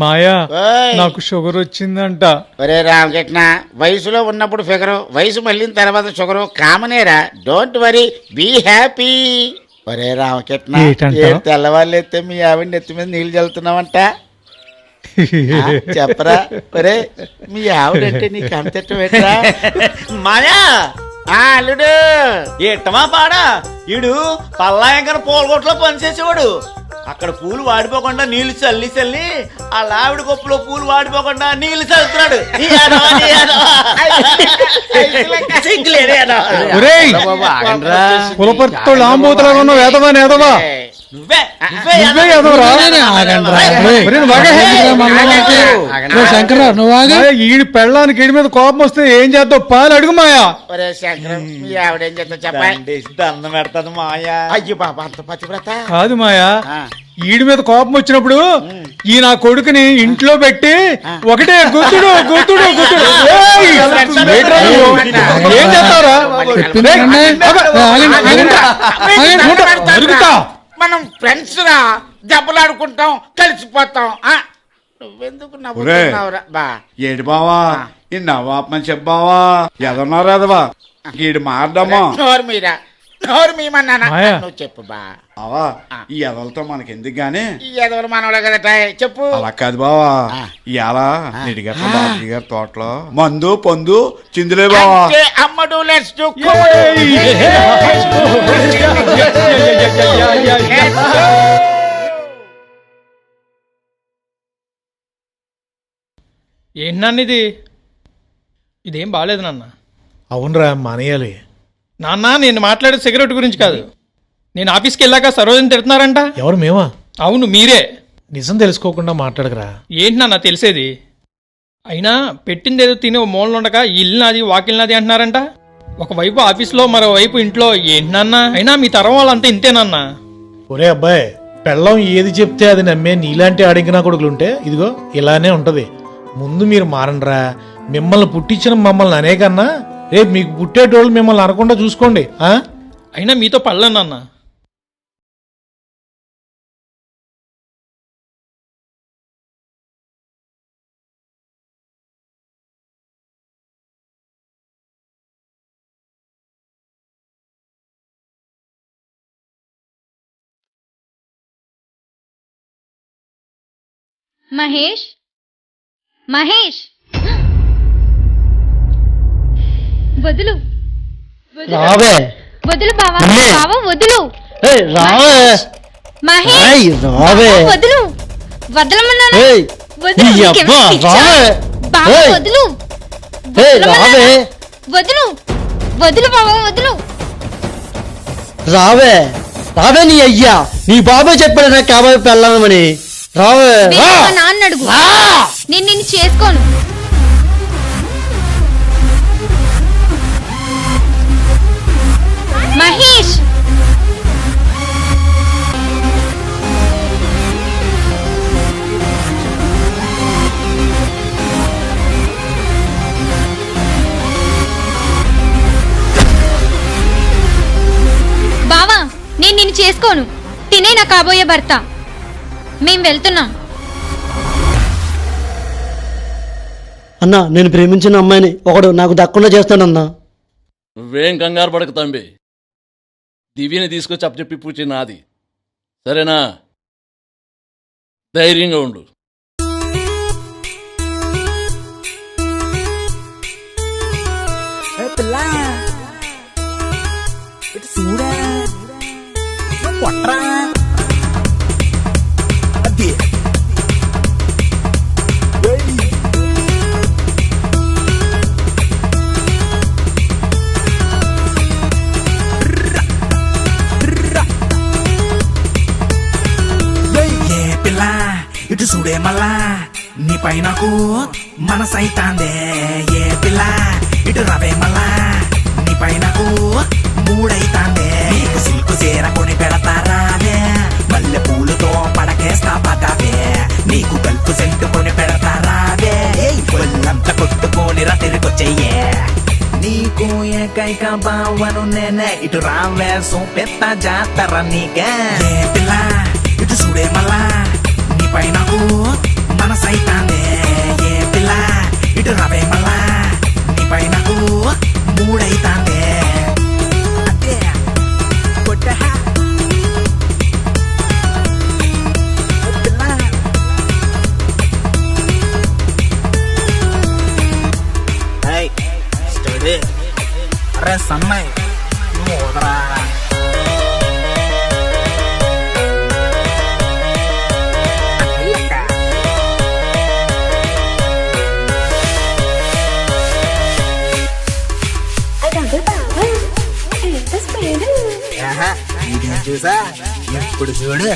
[SPEAKER 3] మాయా,
[SPEAKER 1] ఓయ్.
[SPEAKER 3] నాకు షుగర్ వచ్చిందంట.
[SPEAKER 1] ఒరే రామకృష్ణ, వయసులో ఉన్నప్పుడు ఫిగరు, వయసు మళ్ళిన తర్వాత షుగరు కామనేరా. Don't worry, be happy. ఒరే రామకృష్ణ,
[SPEAKER 3] ఏంటంటావ్?
[SPEAKER 1] తెల్లవాళ్ళు ఎత్తే మీ ఆవిడ నెత్తి మీద నీళ్ళు చల్లుతున్నావంట. చెప్పరా? ఒరే మీ ఆవిడంటే నీకు అంతటం ఏంట్రా?
[SPEAKER 8] మాయా
[SPEAKER 1] అల్లుడు
[SPEAKER 8] ఎట్టమా పాడా. ఈడు పల్లాయంకర పూలగొట్లో పనిచేసేవాడు. అక్కడ పూలు వాడిపోకుండా నీళ్లు చల్లి చల్లి ఆ ఆవిడ కొప్పులో పూలు వాడిపోకుండా నీళ్లు చల్లుతున్నాడు.
[SPEAKER 3] ఒరేయ్, కులపర్తితో లాంబోతులాగా ఉన్న వేదవా నేదవా.
[SPEAKER 8] నువ్వే
[SPEAKER 3] నువ్వే ఎదవరా? ఒరేయ్, నువ్వు ఆగే.
[SPEAKER 4] శంకర్ నువ్వు ఆగా.
[SPEAKER 3] ఈడి పెళ్ళానికి ఈడి మీద కోపం వస్తే ఏం చేద్దావు? పాలు అడుగు మాయా.
[SPEAKER 1] ఒరే శంకరం, మీ ఆవిడేం చేస్తా చెప్పా.
[SPEAKER 8] దండం పెడతాను మాయా.
[SPEAKER 1] అయ్యో బాబా, అంత పతివ్రత.
[SPEAKER 3] కాదు మాయా, ఈడి మీద కోపం వచ్చినప్పుడు ఈ నా కొడుకుని ఇంట్లో పెట్టి ఒకటే గుద్దుడు గుద్దుడు గుద్దుడు. ఏయ్! ఏంట్రా నువ్వు? ఏం చేస్తావురా? అరుగుతా.
[SPEAKER 1] మనం ఫ్రెండ్స్ రా, దెబ్బలాడుకుంటాం, కలిసిపోతాం. నువ్వెందుకు నవ్వుతున్నావురా బా?
[SPEAKER 10] ఏడు బావా, ఈ నవ్వాపమని చెప్పావా? ఎదన్నారు ఎదవా, ఈడు మారడమ్మా.
[SPEAKER 1] నోరు మీరా, నోరు మీమన్నానా?
[SPEAKER 3] మాయా.
[SPEAKER 1] నువ్వు చెప్పు బా.
[SPEAKER 10] బావా, ఈ ఎదలతో మనకి ఎందుకు గానీ?
[SPEAKER 1] ఈ ఎదవలు మనవలే కదట, చెప్పు.
[SPEAKER 10] అలా కాదు బావా, ఇవాళ నిడిగట్ల బాబు గారి తోటలో మందు పొందు చిందులే బావా.
[SPEAKER 1] అంటే అమ్మడు లెట్స్ డు
[SPEAKER 9] ఏంటి నాన్న ఇది? ఇదేం బాగాలేదు నాన్న.
[SPEAKER 3] అవునరా, మానేయాలి.
[SPEAKER 9] నాన్న, నేను మాట్లాడే సిగరెట్ గురించి కాదు. నేను ఆఫీస్కి వెళ్ళాక సరోజని తిడుతున్నారంట.
[SPEAKER 3] ఎవరు? మేమా?
[SPEAKER 9] అవును మీరే.
[SPEAKER 3] నిజం తెలుసుకోకుండా మాట్లాడకరా.
[SPEAKER 9] ఏంటి నాన్న తెలిసేది? అయినా పెట్టింది ఏదో తిని ఓ మూలన ఉండక ఇల్లు నాది వాకిల్ నాది అంటున్నారంట. ఒకవైపు ఆఫీస్లో మరోవైపు ఇంట్లో. ఏంటి నాన్న? అయినా మీ తరం వాళ్ళంతా ఇంతేనన్నా.
[SPEAKER 3] ఒరే అబ్బాయి, పెళ్ళం ఏది చెప్తే అది నమ్మే నీలాంటి ఆడింకినా కొడుకులుంటే ఇదిగో ఇలానే ఉంటది. ముందు మీరు మారండ్రా. మిమ్మల్ని పుట్టించిన మమ్మల్ని అనేకన్నా రేపు మీకు పుట్టేటోళ్ళు మిమ్మల్ని అనకుండా చూసుకోండి.
[SPEAKER 9] అయినా మీతో పడలేను నాన్న.
[SPEAKER 14] మహేష్, మహేష్, వదులు,
[SPEAKER 4] రావే
[SPEAKER 14] వదులు బావా,
[SPEAKER 4] అమ్మే.
[SPEAKER 14] బావా వదులు,
[SPEAKER 4] ఏయ్, రావే
[SPEAKER 14] మహేష్,
[SPEAKER 4] ఏయ్, రావే
[SPEAKER 14] బావా, వదులు, వదలమన్నానా?
[SPEAKER 4] ఏయ్,
[SPEAKER 14] వదులు,
[SPEAKER 4] నీ
[SPEAKER 14] నీకేమైనా
[SPEAKER 4] అబ్బా,
[SPEAKER 14] పిచ్చా?
[SPEAKER 4] రావే.
[SPEAKER 14] బావా
[SPEAKER 4] ఏయ్.
[SPEAKER 14] వదులు,
[SPEAKER 4] ఏయ్, రావే
[SPEAKER 14] వదులు, వదులు బావా వదులు.
[SPEAKER 4] రావే రావే నీ అయ్యా, నీ బాబాయ్ చెప్పాడు నాకు కాబోయే పెళ్ళామని. రావే
[SPEAKER 14] వెళ్ళి
[SPEAKER 4] రా.
[SPEAKER 14] మా నాన్న అడుగు, నేను నిన్ను చేసుకోను. మహేష్, బావా నేను నిన్ను చేసుకోను. తినే నా కాబోయే భర్త. మేం వెళ్తున్నాం.
[SPEAKER 4] అన్నా, నేను ప్రేమించిన అమ్మాయిని ఒకడు నాకు దక్కకుండా చేస్తానన్నా.
[SPEAKER 17] నువ్వేం కంగారు పడక తంబి. దివ్యని తీసుకొచ్చి అప్పచెప్పి పూచి నాది, సరేనా? ధైర్యంగా ఉండు.
[SPEAKER 15] ఇటు చూడే మళ్ళా నీ పైనకు మనసైతాందే. ఏ పిల్ల ఇటు రవే మళ్ళా నీ పైనకు మూడైతాందే. నీకు సిల్కు చీర కొని పెడతారావే, మల్లె పూలతో పడకేస్తా పదావే. నీకు గల్పు సెంటు కొని పెడతారావే, ఒళ్ళంతా కొట్టుకొని తిరిగొచ్చెయ్యే. నీకు ఏకైక బావను నేనే, ఇటు రావే సోపెత్త జాతర నీకే. ఏ పిల్ల ఇటు చూడే మళ్ళా నీ పైనకు మనసైతాందే. ఏ పిల్ల ఇటు రవే మళ్ళా నీ పైనకు మూడైతాందే. అదే కొట్టహా పిల్ల. స్టడీ అరే సన్నాయి నువ్వు వదరా. చూసా ఎప్పుడు చూడు.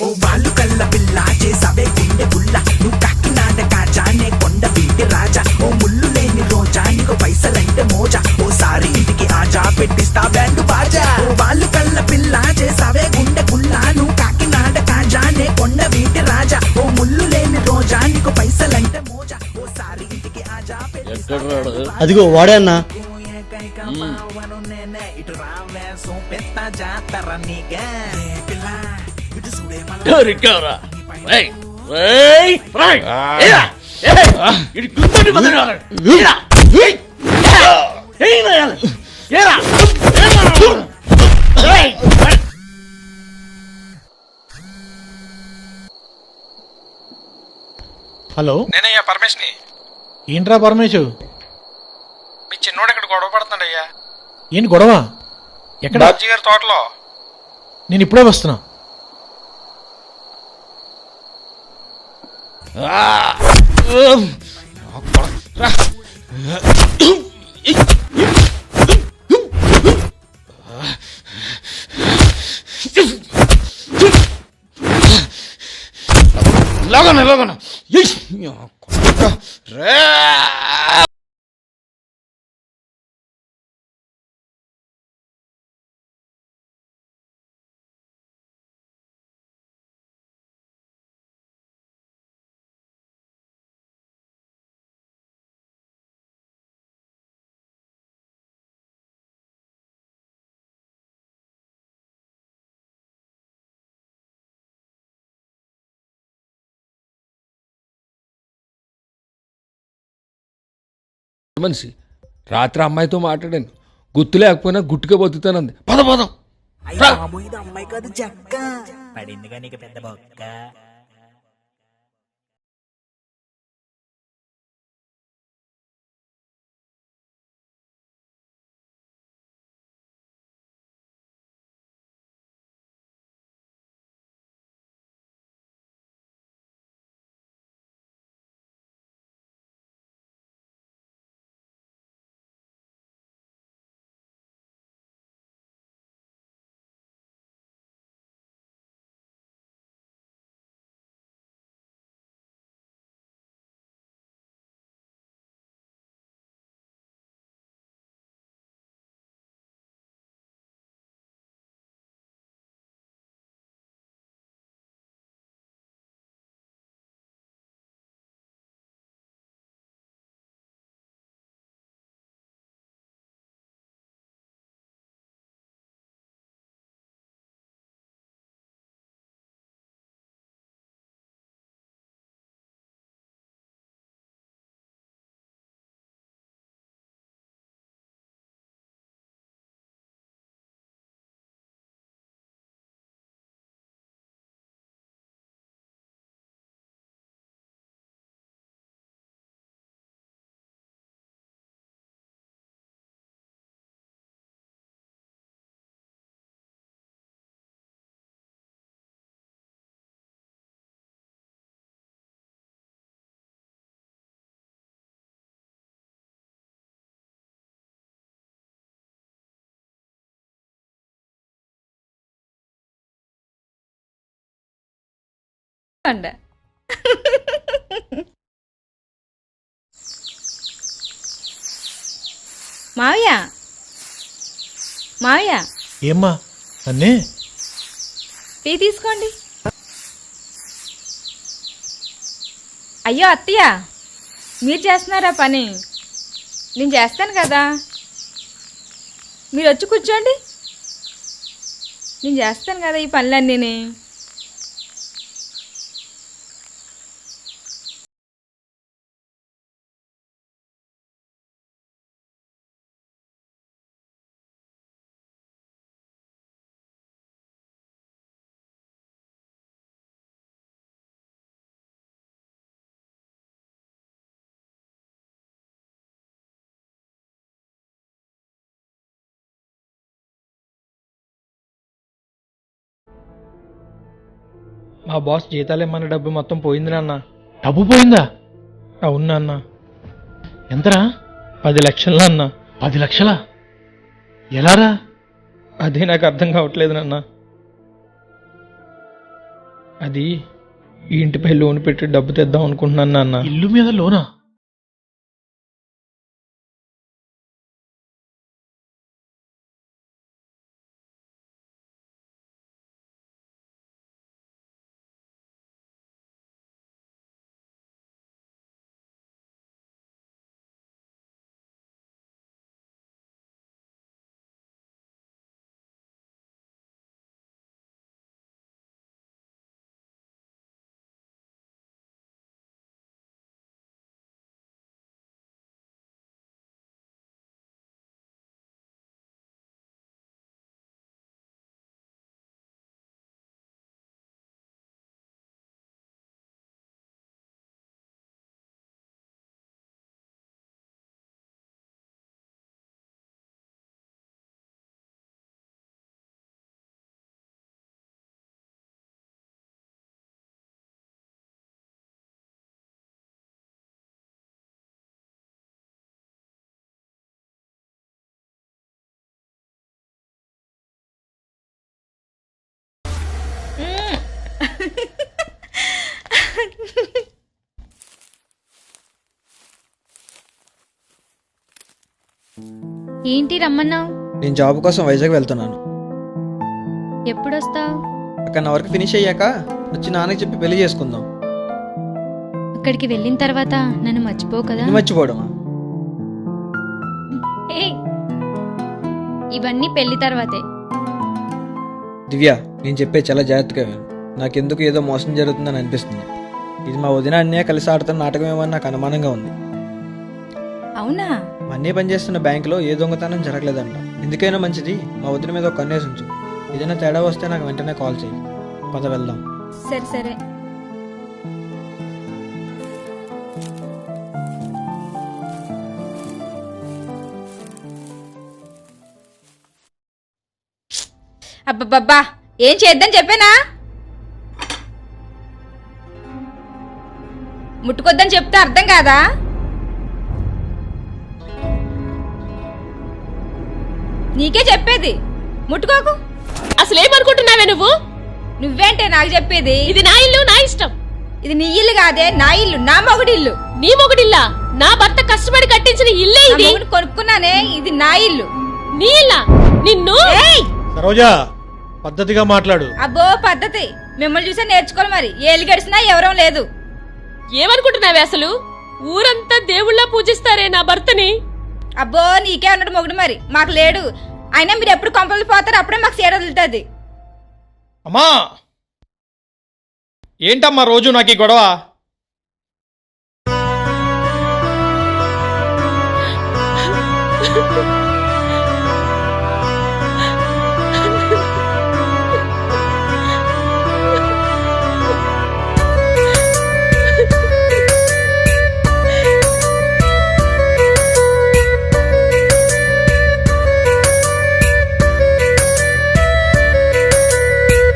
[SPEAKER 15] ఓ వాళ్ళు కళ్ళ పిల్ల చేసావే గుండె పుల్ల, నువ్వు కాకినాడ కాజానే కొండ వీటి రాజా. ఓ ముళ్ళు లేని రోజా నీకు పైసలంటే మోజా, ఓసారి ఇంటికి ఆజా పెట్టిస్తా బ్యాండు బాజా. ఓ వాళ్ళు కళ్ళ పిల్ల చేసావే గుండె పుల్ల, నువ్వు కాకినాడ కాజానే కొండ వీటి రాజా. ఓ ముళ్ళు లేని రోజా నీకు పైసలంటే మోజా, ఓసారి ఇంటికి ఆజా పెట్టిస్తా.
[SPEAKER 4] అదిగో వాడే అన్నా.
[SPEAKER 15] ఇటు రావే సోపెత్త జాతర నీకే. పిల్ల ఇటు చూడే
[SPEAKER 17] దొరికావురా. రేయ్, రేయ్, రేయ్. ఏరా, ఏయ్, ఇటు గుర్తుని బదిలారా. ఏరా, ఏయ్, ఏయ్, ఏరా, ఏరా, ఏయ్.
[SPEAKER 3] హలో,
[SPEAKER 9] నేనయ్యా పరమేష్ని.
[SPEAKER 3] ఏంట్రా పరమేశు?
[SPEAKER 9] మీ చిన్నోడు ఇక్కడ గొడవ పడుతున్నాడయ్యా.
[SPEAKER 3] ఏంటి గొడవ? ఎక్కడ?
[SPEAKER 9] బాబ్జీ గారి తోటలో.
[SPEAKER 3] నేను ఇప్పుడే వస్తున్నా.
[SPEAKER 2] లాగన లాగన మనిషి రాత్రి అమ్మాయితో మాట్లాడాను, గుర్తు లేకపోయినా గుట్టుగా బతుకుతానంది. పదం
[SPEAKER 15] అమ్మాయి కాదు చెక్క పడిందిగా నీకు పెద్ద బొక్క.
[SPEAKER 12] అండ మావయ్య మావయ్య
[SPEAKER 3] ఏమ్మా అన్నే
[SPEAKER 12] టీ తీసుకోండి. అయ్యో అత్తయ్య, మీరు చేస్తున్నారా పని? నేను చేస్తాను కదా, మీరు వచ్చి కూర్చోండి. నేను చేస్తాను కదా ఈ పనులన్నీ.
[SPEAKER 9] మా బాస్ జీతాలేమన్న డబ్బు మొత్తం పోయింది నాన్న.
[SPEAKER 3] డబ్బు పోయిందా?
[SPEAKER 9] అవును నాన్న.
[SPEAKER 3] ఎంతరా?
[SPEAKER 9] 10 లక్షలు నాన్న.
[SPEAKER 3] 10 లక్షలా? ఎలారా?
[SPEAKER 9] అదే నాకు అర్థం కావట్లేదు నాన్న. అది ఈ ఇంటిపై లోన్ పెట్టి డబ్బు తెద్దాం అనుకుంటున్నాను నాన్న.
[SPEAKER 3] ఇల్లు మీద లోనా?
[SPEAKER 14] ఏంటి రమ్మన్నావు?
[SPEAKER 18] నేను జాబ్ కోసం వైజాగ్ వెళ్తున్నాను.
[SPEAKER 14] ఎప్పుడొస్తావు?
[SPEAKER 18] అక్కడ నా వర్క్ ఫినిష్ అయ్యాక వచ్చి నాన్నకి చెప్పి పెళ్లి చేసుకుందాం.
[SPEAKER 14] అక్కడికి వెళ్ళిన తర్వాత నన్ను మర్చిపోవు కదా?
[SPEAKER 18] మర్చిపోవడమా?
[SPEAKER 14] ఇవన్నీ పెళ్లి తర్వాతే.
[SPEAKER 18] దివ్య, నేను చెప్పే చాలా జాగ్రత్తగా విను. నాకెందుకు ఏదో మోసం జరుగుతుందని అనిపిస్తుంది. ఇది మా వదిన అన్నయ్య కలిసి ఆడుతున్న నాటకం ఏమని నాకు అనుమానంగా ఉంది.
[SPEAKER 12] అవునా?
[SPEAKER 18] మా అన్నయ్య పనిచేస్తున్న బ్యాంకులో ఏ దొంగతనం జరగలేదంట. ఎందుకైనా మంచిది మా వదిన మీద ఒక కన్నేసి ఉంచు. ఏదైనా తేడా వస్తే నాకు వెంటనే కాల్ చేయి. పద వెళ్దాం.
[SPEAKER 12] సరే సరే. అబ్బబ్బబ్బా, ఏం చేద్దాం చెప్పానా? ముట్టుకొద్దని చెప్తే అర్థం కాదా? నీకే చెప్పేది, ముట్టుకోకు.
[SPEAKER 11] అసలేమనుకుంటున్నావే నువ్వు?
[SPEAKER 12] నువ్వేంటే నాకు చెప్పేది?
[SPEAKER 11] ఇది నా ఇల్లు, నా ఇష్టం.
[SPEAKER 12] ఇది నీ ఇల్లు కాదే, నా ఇల్లు, నా మొగుడిల్లు.
[SPEAKER 11] నీ మొగుడిల్లా? నా భర్త కష్టపడి కట్టించిన ఇల్లే ఇది.
[SPEAKER 12] కొనుక్కున్నానే, ఇది నా ఇల్లు.
[SPEAKER 11] నీ ఇల్లా? నిన్ను
[SPEAKER 3] సరోజా, పద్ధతిగా మాట్లాడు.
[SPEAKER 12] అబ్బో పద్ధతి మిమ్మల్ని చూసే నేర్చుకోవాలి. మరి ఏళ్ళు గడిచినా ఎవరం లేదు.
[SPEAKER 11] ఏమనుకుంటున్నావే అసలు? ఊరంతా దేవుళ్ళ పూజిస్తారే నా భర్తని.
[SPEAKER 12] అబ్బో నీకే అన్నాడు మొగుడు, మరి మాకు లేడు. అయినా మీరు ఎప్పుడు కొంపలు పోతారు, అప్పుడే మాకు సేడ వదులుతుంది.
[SPEAKER 9] అమ్మా, ఏంటమ్మా రోజు నాకు ఈ గొడవ?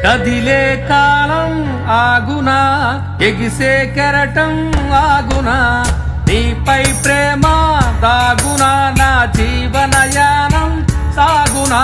[SPEAKER 19] కదిలే కాలం ఆగునా, ఎగిసే కెరటం ఆగునా, నీపై ప్రేమ దాగునా, నా జీవనయానం సాగునా.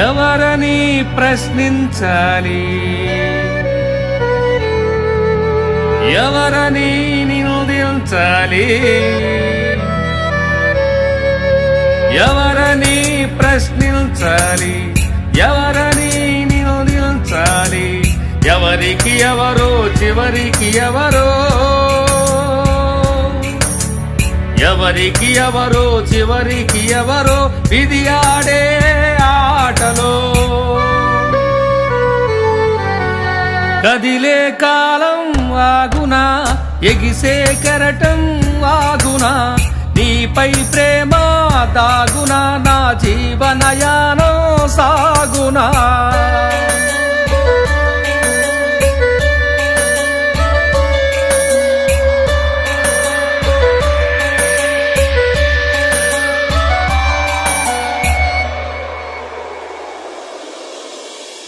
[SPEAKER 19] ఎవరని ప్రశ్నించాలి, ఎవరని నిందించాలి, ఎవరని ప్రశ్నించాలి, ఎవరని నిందించాలి, ఎవరికి ఎవరో చివరికి ఎవరో, ఎవరికి ఎవరో చివరికి ఎవరో, విధి ఆడే ఆటలో. కదిలే కాలం ఆగునా, ఎగిసే కెరటం ఆగునా, నీపై ప్రేమ దాగునా, నా జీవనయానం సాగునా.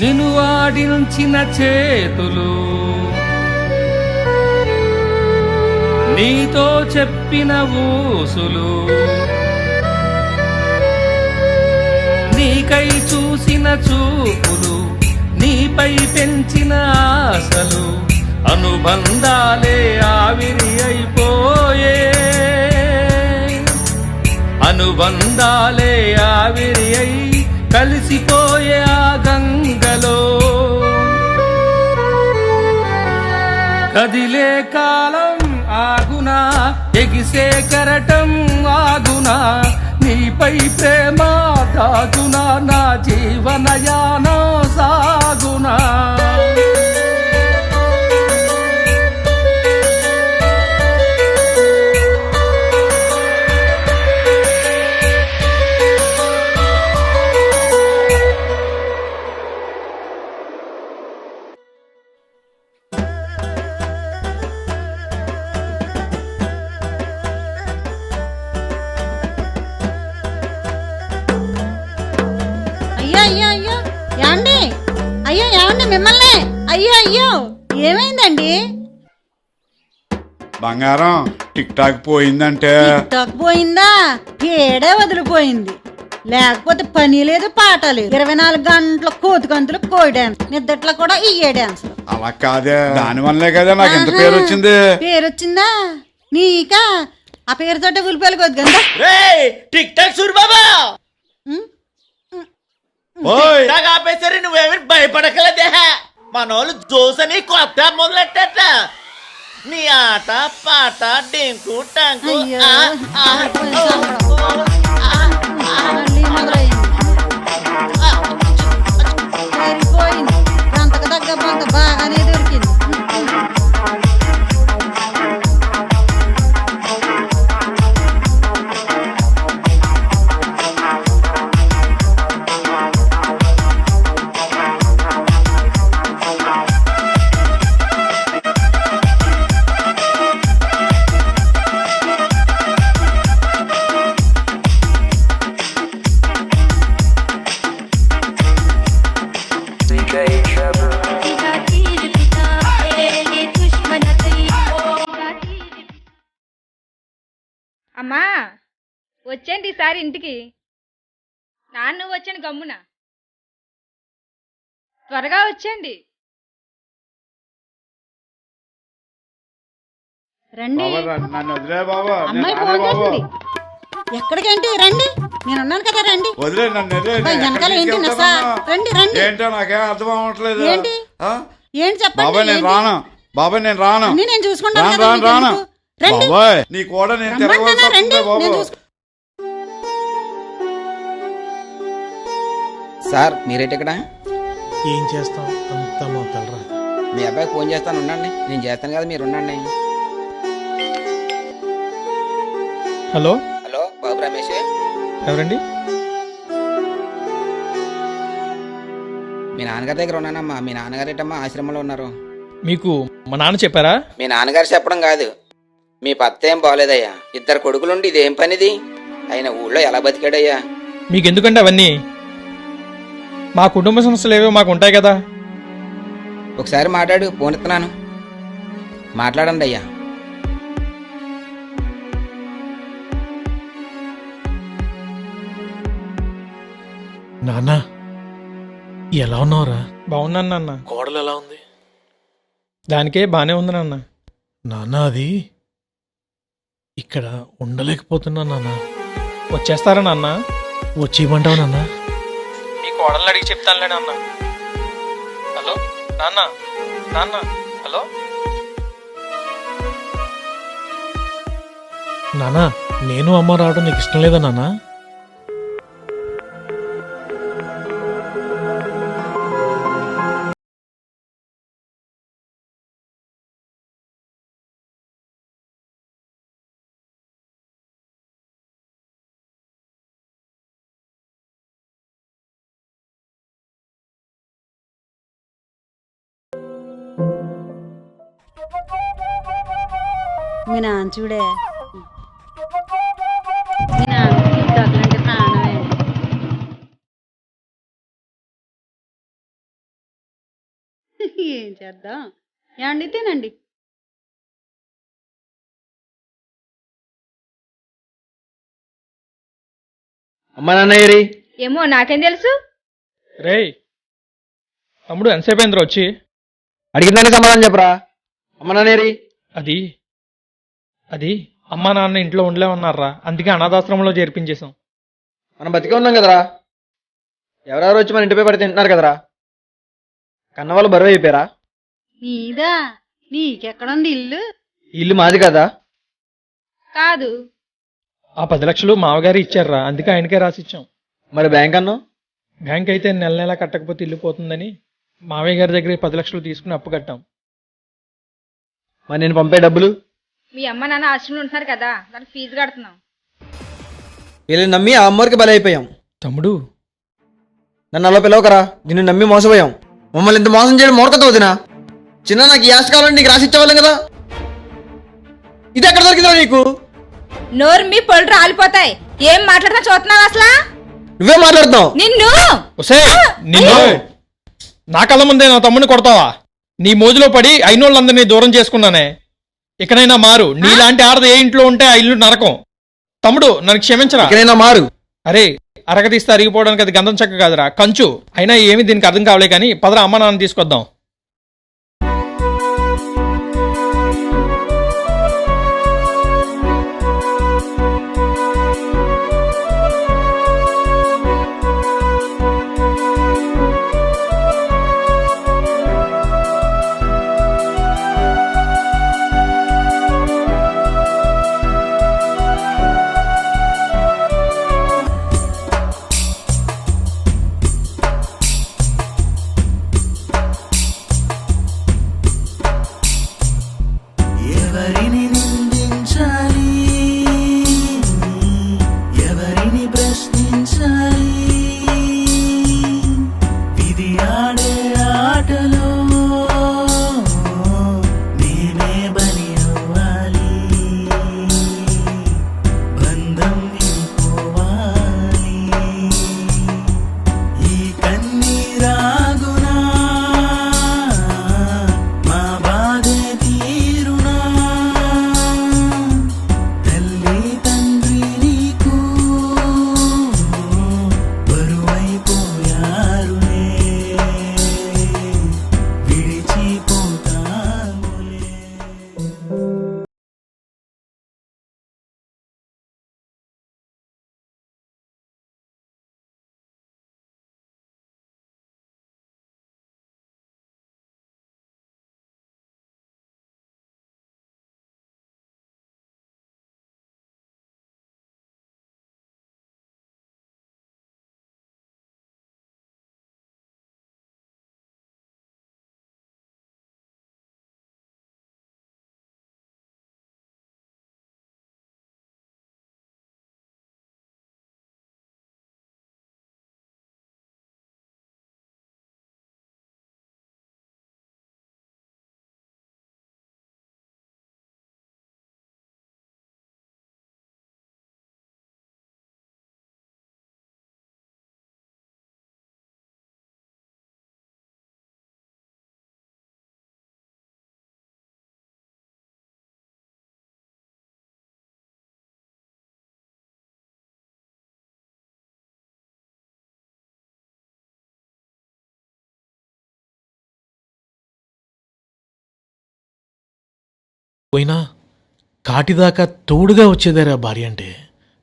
[SPEAKER 19] నిన్ను ఆడించిన చేతులు, నీతో చెప్పిన ఊసులు, నీకై చూసిన చూపులు, నీపై పెంచిన ఆశలు, అనుబంధాలే ఆవిరి అయిపోయే, అనుబంధాలే ఆవిరి అయి కలిసిపోయే ఆ గంగలో. కదిలే కాలం ఆగునా, ఎగిసే కెరటం ఆగునా, నీపై ప్రేమ దాగునా, నా జీవనయానం సాగునా.
[SPEAKER 6] అయ్యో అయ్యో అయ్యో, ఏమండి? అయ్యో ఏమండి మిమ్మల్ని? అయ్యో అయ్యో, ఏమైందండి?
[SPEAKER 20] బంగారం టిక్ టాక్ పోయిందంటే
[SPEAKER 6] పోయిందా? పేడే వదిలిపోయింది. లేకపోతే పని లేదు పాట లేదు. 24 గంటల కోతి గంతులు కోయి డాన్స్, నిద్దట్లో కూడా ఇయ్యే డాన్స్.
[SPEAKER 20] అలా కాదే, దాని వల్లే కదా నాకు ఎంత పేరు వచ్చింది.
[SPEAKER 6] పేరు వచ్చిందా నీకా? ఆ పేరుతోటే ఉలిపాయలు కొద్ది గంట.
[SPEAKER 8] టిక్ టాక్ సూరి బాబా, టిక్టాక్ ఆపేసరి నువ్వేమి భయపడకలేదే. మనోళ్ళు జోసని కొత్త మొదలెట్టట. నీ ఆట పాట డెంకు టంకు
[SPEAKER 6] సరిపోయింది. అంతకు తగ్గ పొంత బాగానే దొరికింది.
[SPEAKER 12] అమ్మా వచ్చేయండి ఈసారి ఇంటికి. నాన్న నువ్వు వచ్చాను గమ్మున, త్వరగా వచ్చేయండి.
[SPEAKER 6] రండి.
[SPEAKER 20] నన్ను వదిలే బాబా.
[SPEAKER 6] అమ్మాయి ఫోన్ చేసింది. ఎక్కడికేంటి రండి, నేనున్నాను కదా రండి.
[SPEAKER 20] వదిలే నన్ను
[SPEAKER 6] వెనకాల ఏంటి నసా? రండి రండి.
[SPEAKER 20] ఏంటో నాకేం అర్థం అవ్వట్లేదు.
[SPEAKER 6] ఏంటి ఏంటి చెప్పండి.
[SPEAKER 20] బాబాయ్ నేను రాను. బాబాయ్ నేను రాను.
[SPEAKER 6] అన్నీ నేను చూసుకుంటాను కదా,
[SPEAKER 20] రాను రాను.
[SPEAKER 6] మీకెందుకు? రండి.
[SPEAKER 20] బాబాయ్ నీ కూడా నేను
[SPEAKER 6] రమ్మంటానా?
[SPEAKER 20] తిరగవలసి
[SPEAKER 6] రండి,
[SPEAKER 20] వస్తుంది బాబు.
[SPEAKER 6] నేను చూసుకుంటాను.
[SPEAKER 21] సార్ మీరేంటి ఇక్కడ?
[SPEAKER 3] ఏం చేస్తాం, అంతా మా తెలరా.
[SPEAKER 21] మీ అబ్బాయికి ఫోన్ చేస్తాను, ఉండండి. నేను చేస్తాను కదా, మీరు ఉండండి.
[SPEAKER 9] హలో
[SPEAKER 21] హలో బాబు రమేష్.
[SPEAKER 9] ఎవరండి?
[SPEAKER 21] మీ నాన్నగారి దగ్గర ఉన్నానమ్మా. మీ నాన్నగారు ఏంటమ్మా ఆశ్రమంలో ఉన్నారు.
[SPEAKER 9] మీకు మా నాన్న చెప్పారా?
[SPEAKER 21] మీ నాన్నగారు చెప్పడం కాదు, మీ పత్త ఏం బాగోలేదయ్యా. 2 కొడుకులుండి ఇదేం పనిది? ఆయన ఊళ్ళో ఎలా బతికాడయ్యా?
[SPEAKER 9] మీకెందుకండి అవన్నీ? మా కుటుంబ సమస్యలు ఏవో మాకు ఉంటాయి కదా.
[SPEAKER 21] ఒకసారి మాట్లాడు, ఫోన్ ఇస్తున్నాను, మాట్లాడండి అయ్యా.
[SPEAKER 3] నాన్న ఎలా ఉన్నావురా?
[SPEAKER 9] బాగున్నాను నాన్న.
[SPEAKER 3] కోడలు ఎలా ఉంది?
[SPEAKER 9] దానికే బానే ఉంది నాన్న.
[SPEAKER 3] నాన్న అది ఇక్కడ ఉండలేకపోతున్నా నాన్న.
[SPEAKER 9] వచ్చేస్తారా నాన్న?
[SPEAKER 3] వచ్చేయమంటావు నాన్న?
[SPEAKER 9] మీ కోడల్ని అడిగి చెప్తానులే నాన్న. హలో నాన్న, నాన్న, హలో
[SPEAKER 3] నాన్న, నేను అమ్మ రావడం నీకు ఇష్టం లేదా నాన్న?
[SPEAKER 6] మీ నాన్న చూడే, మీ నాన్న టిక్టాక్లంటే ప్రాణమే. ఏం చేద్దాం, ఏమండి తినండి.
[SPEAKER 18] అమ్మ నాన్నయ్యరి
[SPEAKER 12] ఏమో నాకేం తెలుసు.
[SPEAKER 9] రేయ్ తమ్ముడు ఎంతసేపు అయిందిరా వచ్చి?
[SPEAKER 18] అడిగిన దానికి సమాధానం చెప్పరా. అమ్మ నాన్నయ్యరి
[SPEAKER 9] అది అది అమ్మా నాన్న ఇంట్లో ఉండలేమన్నారా, అందుకే అనాథాశ్రమంలో చేర్పించేశాం.
[SPEAKER 18] మనం బతికే ఉన్నాం కదరా. ఎవరెవరు వచ్చి మన ఇంటిపై పడి తింటున్నారు కదరా. కన్నవాళ్ళు బరువు అయిపోయారా?
[SPEAKER 6] నీదా? నీకెక్కడుంది ఇల్లు?
[SPEAKER 18] ఇల్లు మాది కదా.
[SPEAKER 12] కాదు,
[SPEAKER 9] ఆ 10 లక్షలు మావగారు ఇచ్చారా, అందుకే ఆయనకే రాసిచ్చాం.
[SPEAKER 18] మరి బ్యాంక్ అన్నా?
[SPEAKER 9] బ్యాంక్ అయితే నెల నెల కట్టకపోతే ఇల్లు పోతుందని మావయ్య గారి దగ్గర 10 లక్షలు తీసుకుని అప్పు కట్టాం.
[SPEAKER 18] మరి నేను పంపే డబ్బులు?
[SPEAKER 12] మీ అమ్మ నాన్న ఆశ్రమంలో ఉంటున్నారు కదా, దానికి ఫీజు కడుతున్నాం.
[SPEAKER 18] వీళ్ళని నమ్మి ఆ అమ్మవారికి బలి అయిపోయాం.
[SPEAKER 9] తమ్ముడు
[SPEAKER 18] నన్ను అలా పిలవకరా. నిన్ను నమ్మి మోసపోయాం. మమ్మల్ని ఇంత మోసం చేయడం మూర్ఖత వదినా. చిన్న నాకు ఈ ఆస్తి కావాలని నీకు రాసిచ్చేవాళ్ళం కదా. ఇది ఎక్కడ దొరికిందా నీకు?
[SPEAKER 12] నోరు మీ పళ్ళు రాలిపోతాయి. ఏం మాట్లాడుతా చూస్తున్నావు అసలు?
[SPEAKER 18] నువ్వే మాట్లాడుతున్నావు.
[SPEAKER 12] నిన్ను
[SPEAKER 9] నిన్ను నా కళ్ళ ముందే నా తమ్ముడిని కొడతావా? నీ మోజులో పడి అయినోళ్ళందరినీ దూరం చేసుకున్నానే. ఇకనైనా మారు. నీలాంటి ఆడది ఏ ఇంట్లో ఉంటే ఆ ఇల్లు నరకం. తమ్ముడు నన్ను క్షమించరా.
[SPEAKER 18] ఇకనైనా మారు.
[SPEAKER 9] అరే అరగదీస్తే అరిగిపోవడానికి అది గంధం చెక్క కాదురా, కంచు. అయినా ఏమి దీనికి అర్థం కావలే కానీ పదరా అమ్మ నాన్న తీసుకొద్దాం.
[SPEAKER 3] పోయినా కాటిదాకా తోడుగా వచ్చేదేరా భార్య అంటే.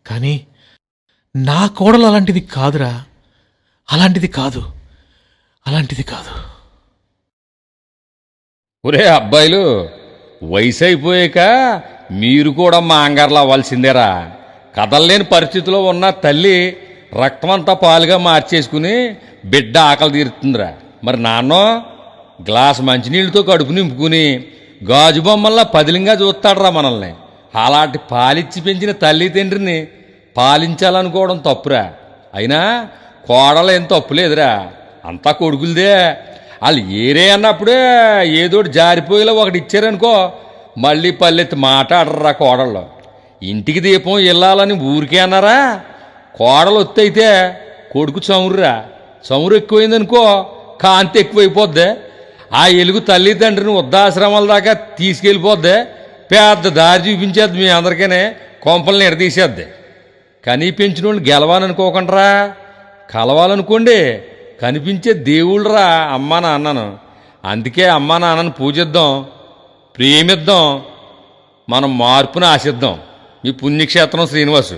[SPEAKER 3] కానీ నా కోడలు అలాంటిది కాదురా, అలాంటిది కాదు.
[SPEAKER 2] ఒరే అబ్బాయిలు, వయసు అయిపోయాక మీరు కూడా మా అంగార్లు అవ్వాల్సిందేరా. కదలలేని పరిస్థితిలో ఉన్న తల్లి రక్తమంతా పాలుగా మార్చేసుకుని బిడ్డ ఆకలి తీరుతుందిరా. మరి నాన్నో గ్లాస్ మంచినీళ్ళతో కడుపు నింపుకుని గాజు బొమ్మల్లా పదిలింగా చూస్తాడురా మనల్ని. అలాంటి పాలిచ్చి పెంచిన తల్లి తండ్రిని పాలించాలనుకోవడం తప్పురా. అయినా కోడలు ఏం తప్పులేదురా, అంతా కొడుకులదే. వాళ్ళు ఏరే అన్నప్పుడే ఏదోటి జారిపోయేలా ఒకటి ఇచ్చారనుకో, మళ్ళీ పల్లెత్తి మాట్లాడరా కోడళ్ళు. ఇంటికి దీపం వెళ్ళాలని ఊరికే అన్నారా? కోడలు ఒత్తైతే కొడుకు చమురురా. చమురు ఎక్కువైందనుకో కాంతి ఎక్కువైపోద్ది. ఆ ఎలుగు తల్లిదండ్రిని వృద్ధాశ్రమాల దాకా తీసుకెళ్ళిపోద్ది. పెద్ద దారి చూపించేద్ది మీ అందరికీనే, కొంపల్ని ఎడదీసేద్ది. కనీ పెంచిన వాళ్ళు గెలవాలనుకోకుండా కలవాలనుకోండి. కనిపించే దేవుళ్ళరా అమ్మా నాన్నను. అందుకే అమ్మా నాన్నను పూజిద్దాం, ప్రేమిద్దాం, మనం మార్పును ఆశిద్దాం. మీ పుణ్యక్షేత్రం శ్రీనివాసు.